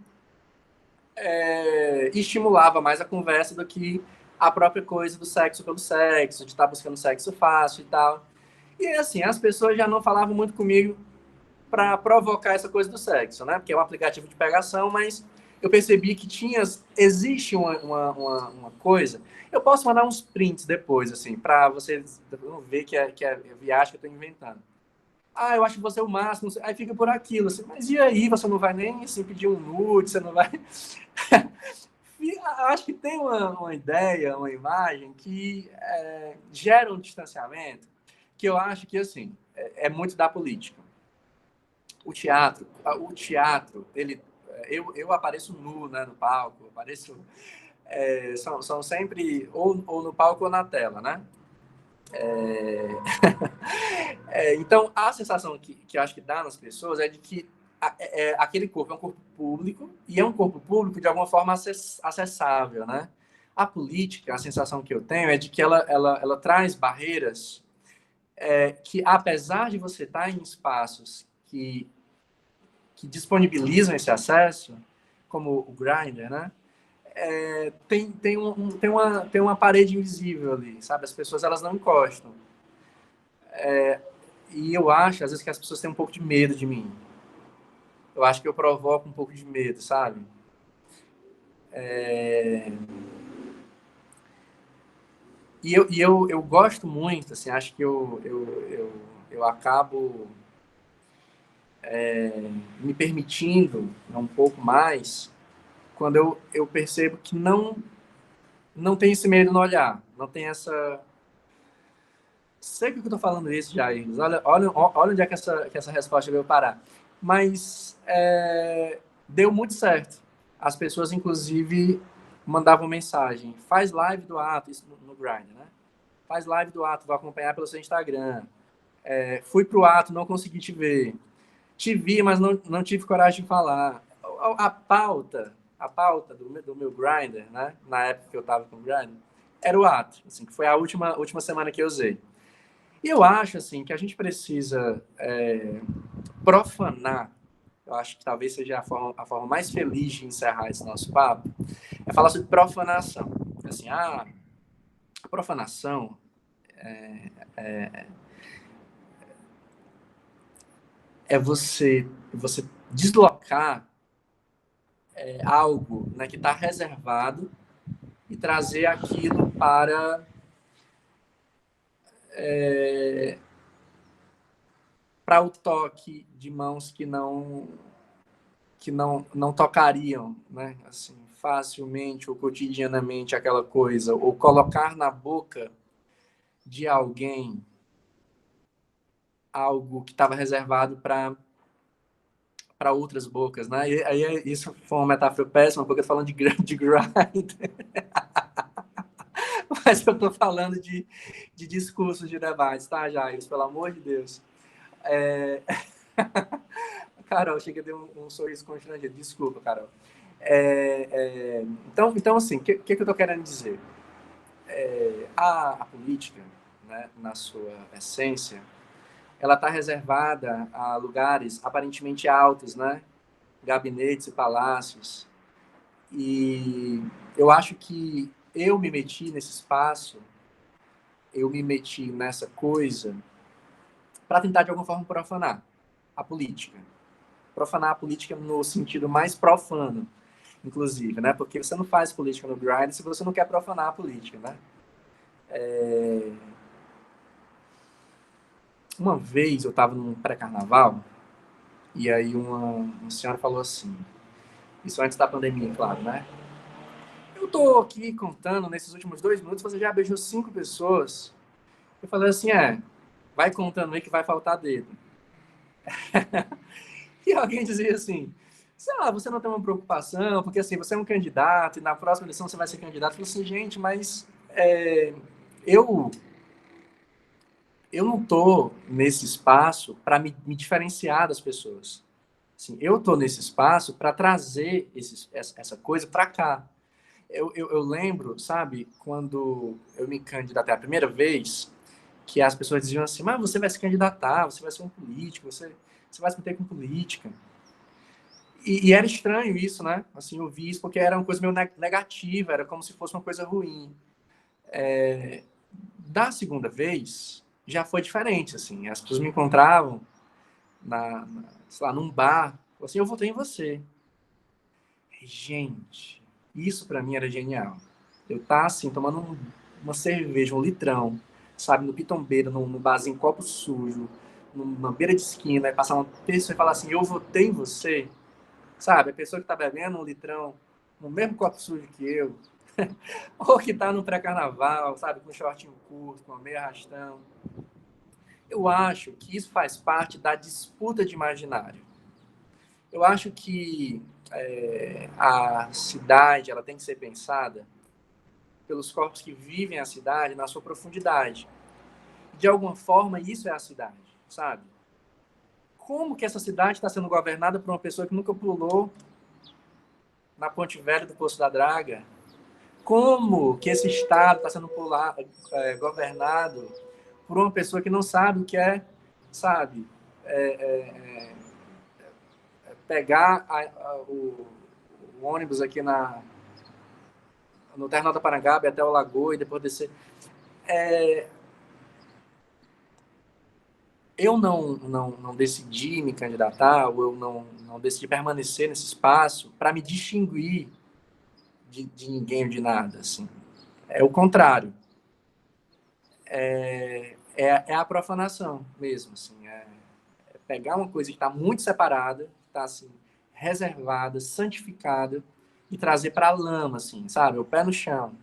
estimulava mais a conversa do que a própria coisa do sexo pelo sexo, de estar buscando sexo fácil e tal. E assim, as pessoas já não falavam muito comigo para provocar essa coisa do sexo, né? Porque é um aplicativo de pegação, mas eu percebi que existe uma coisa. Eu posso mandar uns prints depois, assim, para vocês ver que é viagem que eu estou inventando. Eu acho que você é o máximo. Aí fica por aquilo, assim, mas e aí? Você não vai nem assim, pedir um nude, você não vai. Acho que tem uma ideia, uma imagem que gera um distanciamento, que eu acho que assim é muito da política. O teatro, eu apareço nu, né, no palco, apareço são sempre ou no palco ou na tela, né? Então a sensação que eu acho que dá nas pessoas é de que aquele corpo é um corpo público e é um corpo público de alguma forma acessável, né? A política, a sensação que eu tenho é de que ela traz barreiras que, apesar de você estar em espaços que disponibilizam esse acesso, como o Grindr, né? Tem uma parede invisível ali, sabe? As pessoas elas não encostam. E eu acho, às vezes, que as pessoas têm um pouco de medo de mim. Eu acho que eu provoco um pouco de medo, sabe? Eu gosto muito, assim, acho que eu acabo me permitindo um pouco mais quando eu percebo que não tem esse medo no olhar, não tem essa... Sei que eu estou falando isso, Jair, olha onde é que essa resposta veio parar. Mas deu muito certo. As pessoas, inclusive, mandavam mensagem. Faz live do ato, isso no Grindr, né? Faz live do ato, vou acompanhar pelo seu Instagram. Fui pro ato, não consegui te ver. Te vi, mas não tive coragem de falar. A pauta do meu Grindr, né? Na época que eu estava com o Grindr, era o ato, assim, que foi a última semana que eu usei. E eu acho assim que a gente precisa profanar. Eu acho que talvez seja a forma mais feliz de encerrar esse nosso papo, é falar sobre profanação. Assim, a profanação é você deslocar algo, né, que está reservado e trazer aquilo para o toque de mãos que não tocariam, né, assim, facilmente ou cotidianamente aquela coisa, ou colocar na boca de alguém algo que estava reservado para outras bocas, né? E aí isso foi uma metáfora péssima, porque eu tô falando de grind, mas eu tô falando de discursos, de debates, tá, Jair? Pelo amor de Deus. Carol, chega a ter um sorriso constrangido. Desculpa, Carol. Então assim, o que eu tô querendo dizer? A política, né, na sua essência, ela está reservada a lugares aparentemente altos, né? Gabinetes e palácios. E eu acho que eu me meti nesse espaço, eu me meti nessa coisa para tentar, de alguma forma, profanar a política. Profanar a política no sentido mais profano, inclusive, né? Porque você não faz política no Grindr se você não quer profanar a política, né? Uma vez eu estava num pré-carnaval e aí uma senhora falou assim, isso antes da pandemia, claro, né? Eu tô aqui contando, nesses últimos 2 minutos, você já beijou 5 pessoas. Eu falei assim, vai contando aí que vai faltar dedo. E alguém dizia assim, sei lá, você não tem uma preocupação, porque assim, você é um candidato e na próxima eleição você vai ser candidato. Eu falei assim, gente, mas eu não tô nesse espaço para me diferenciar das pessoas. Assim, eu tô nesse espaço para trazer essa coisa para cá. Eu lembro, sabe, quando eu me candidatei a primeira vez, que as pessoas diziam assim, mas você vai se candidatar, você vai ser um político, você vai se meter com política. E era estranho isso, né? Assim, eu vi isso porque era uma coisa meio negativa, era como se fosse uma coisa ruim. Da segunda vez, já foi diferente, assim. As pessoas me encontravam sei lá, num bar, falavam assim, eu votei em você. Gente, isso para mim era genial. Eu tá assim, tomando uma cerveja, um litrão, sabe, no pitombeira, no barzinho, copo sujo, numa beira de esquina, e passar uma pessoa e falar assim, eu votei em você, sabe? A pessoa que tá bebendo um litrão no mesmo copo sujo que eu, ou que tá no pré-carnaval, sabe, com um shortinho curto, com uma meia arrastão. Eu acho que isso faz parte da disputa de imaginário. Eu acho que a cidade ela tem que ser pensada pelos corpos que vivem a cidade na sua profundidade. De alguma forma, isso é a cidade, sabe? Como que essa cidade está sendo governada por uma pessoa que nunca pulou na Ponte Velha do Poço da Draga? Como que esse estado está sendo governado por uma pessoa que não sabe o que é, sabe, pegar o ônibus aqui no Terminal da Parangaba até o Lagoa e depois descer. Eu não decidi me candidatar, ou eu não decidi permanecer nesse espaço para me distinguir de ninguém ou de nada. Assim. É o contrário. É a profanação mesmo. Assim. É pegar uma coisa que está muito separada, que está assim, reservada, santificada, e trazer para a lama, assim, sabe? O pé no chão.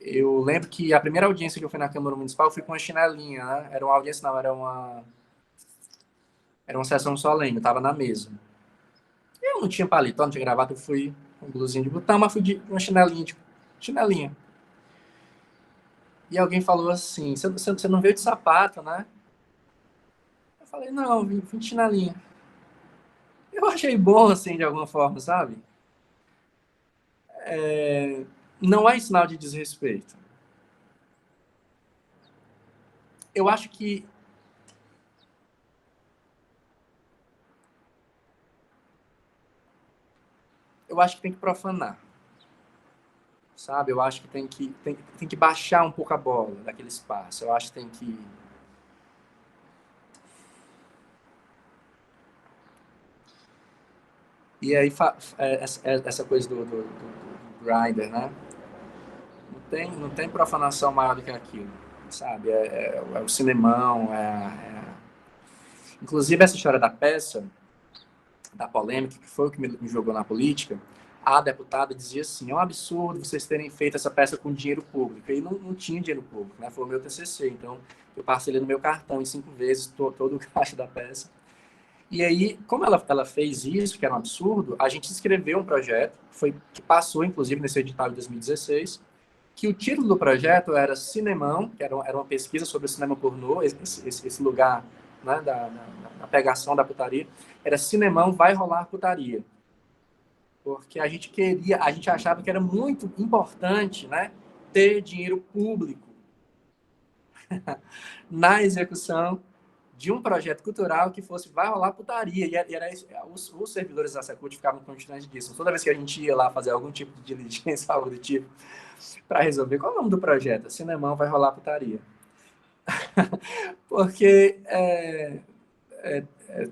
Eu lembro que a primeira audiência que eu fui na Câmara Municipal, eu fui com uma chinelinha, né? Era uma audiência, não, era uma sessão solene, eu tava na mesa. Eu não tinha paletó, não tinha gravata, eu fui com blusinha de botão, mas fui de uma chinelinha, tipo, chinelinha. E alguém falou assim, você não veio de sapato, né? Eu falei, não, vim de chinelinha. Eu achei bom, assim, de alguma forma, sabe? Não é sinal de desrespeito. Eu acho que tem que profanar, sabe? Eu acho que tem que baixar um pouco a bola daquele espaço. Eu acho que tem que... E aí, essa coisa do Grindr, né? Não tem profanação maior do que aquilo, sabe? É o cinemão, Inclusive, essa história da peça, da polêmica, que foi o que me jogou na política, a deputada dizia assim, é um absurdo vocês terem feito essa peça com dinheiro público. E não tinha dinheiro público, né? Foi o meu TCC, então eu passei ele no meu cartão em 5 vezes todo o caixa da peça. E aí, como ela fez isso, que era um absurdo, a gente escreveu um projeto, que passou, inclusive, nesse edital de 2016, que o título do projeto era Cinemão, que era uma pesquisa sobre o cinema pornô, esse lugar, né, da pegação da putaria, era Cinemão, vai rolar putaria. Porque a gente achava que era muito importante, né, ter dinheiro público na execução de um projeto cultural que fosse vai rolar putaria. E era isso, os servidores da Secult ficavam constrangidos. Toda vez que a gente ia lá fazer algum tipo de diligência, algo do tipo, para resolver qual é o nome do projeto, Cinemão vai rolar putaria. Porque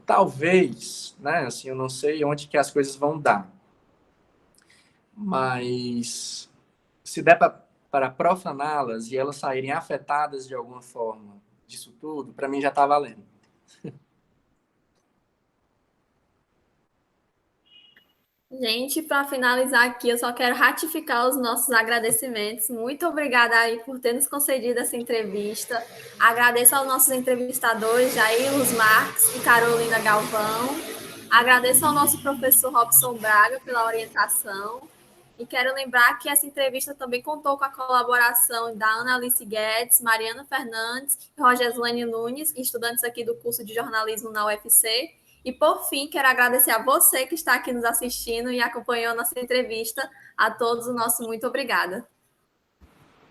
talvez, né, assim, eu não sei onde que as coisas vão dar, mas se der para profaná-las e elas saírem afetadas de alguma forma disso tudo, para mim já está valendo. Gente, para finalizar aqui, eu só quero ratificar os nossos agradecimentos. Muito obrigada aí por ter nos concedido essa entrevista. Agradeço aos nossos entrevistadores, Jair Marques e Carolina Galvão. Agradeço ao nosso professor Robson Braga pela orientação. E quero lembrar que essa entrevista também contou com a colaboração da Ana Alice Guedes, Mariana Fernandes e Rogeslane Nunes, estudantes aqui do curso de jornalismo na UFC. E, por fim, quero agradecer a você que está aqui nos assistindo e acompanhou nossa entrevista. A todos, o nosso muito obrigada.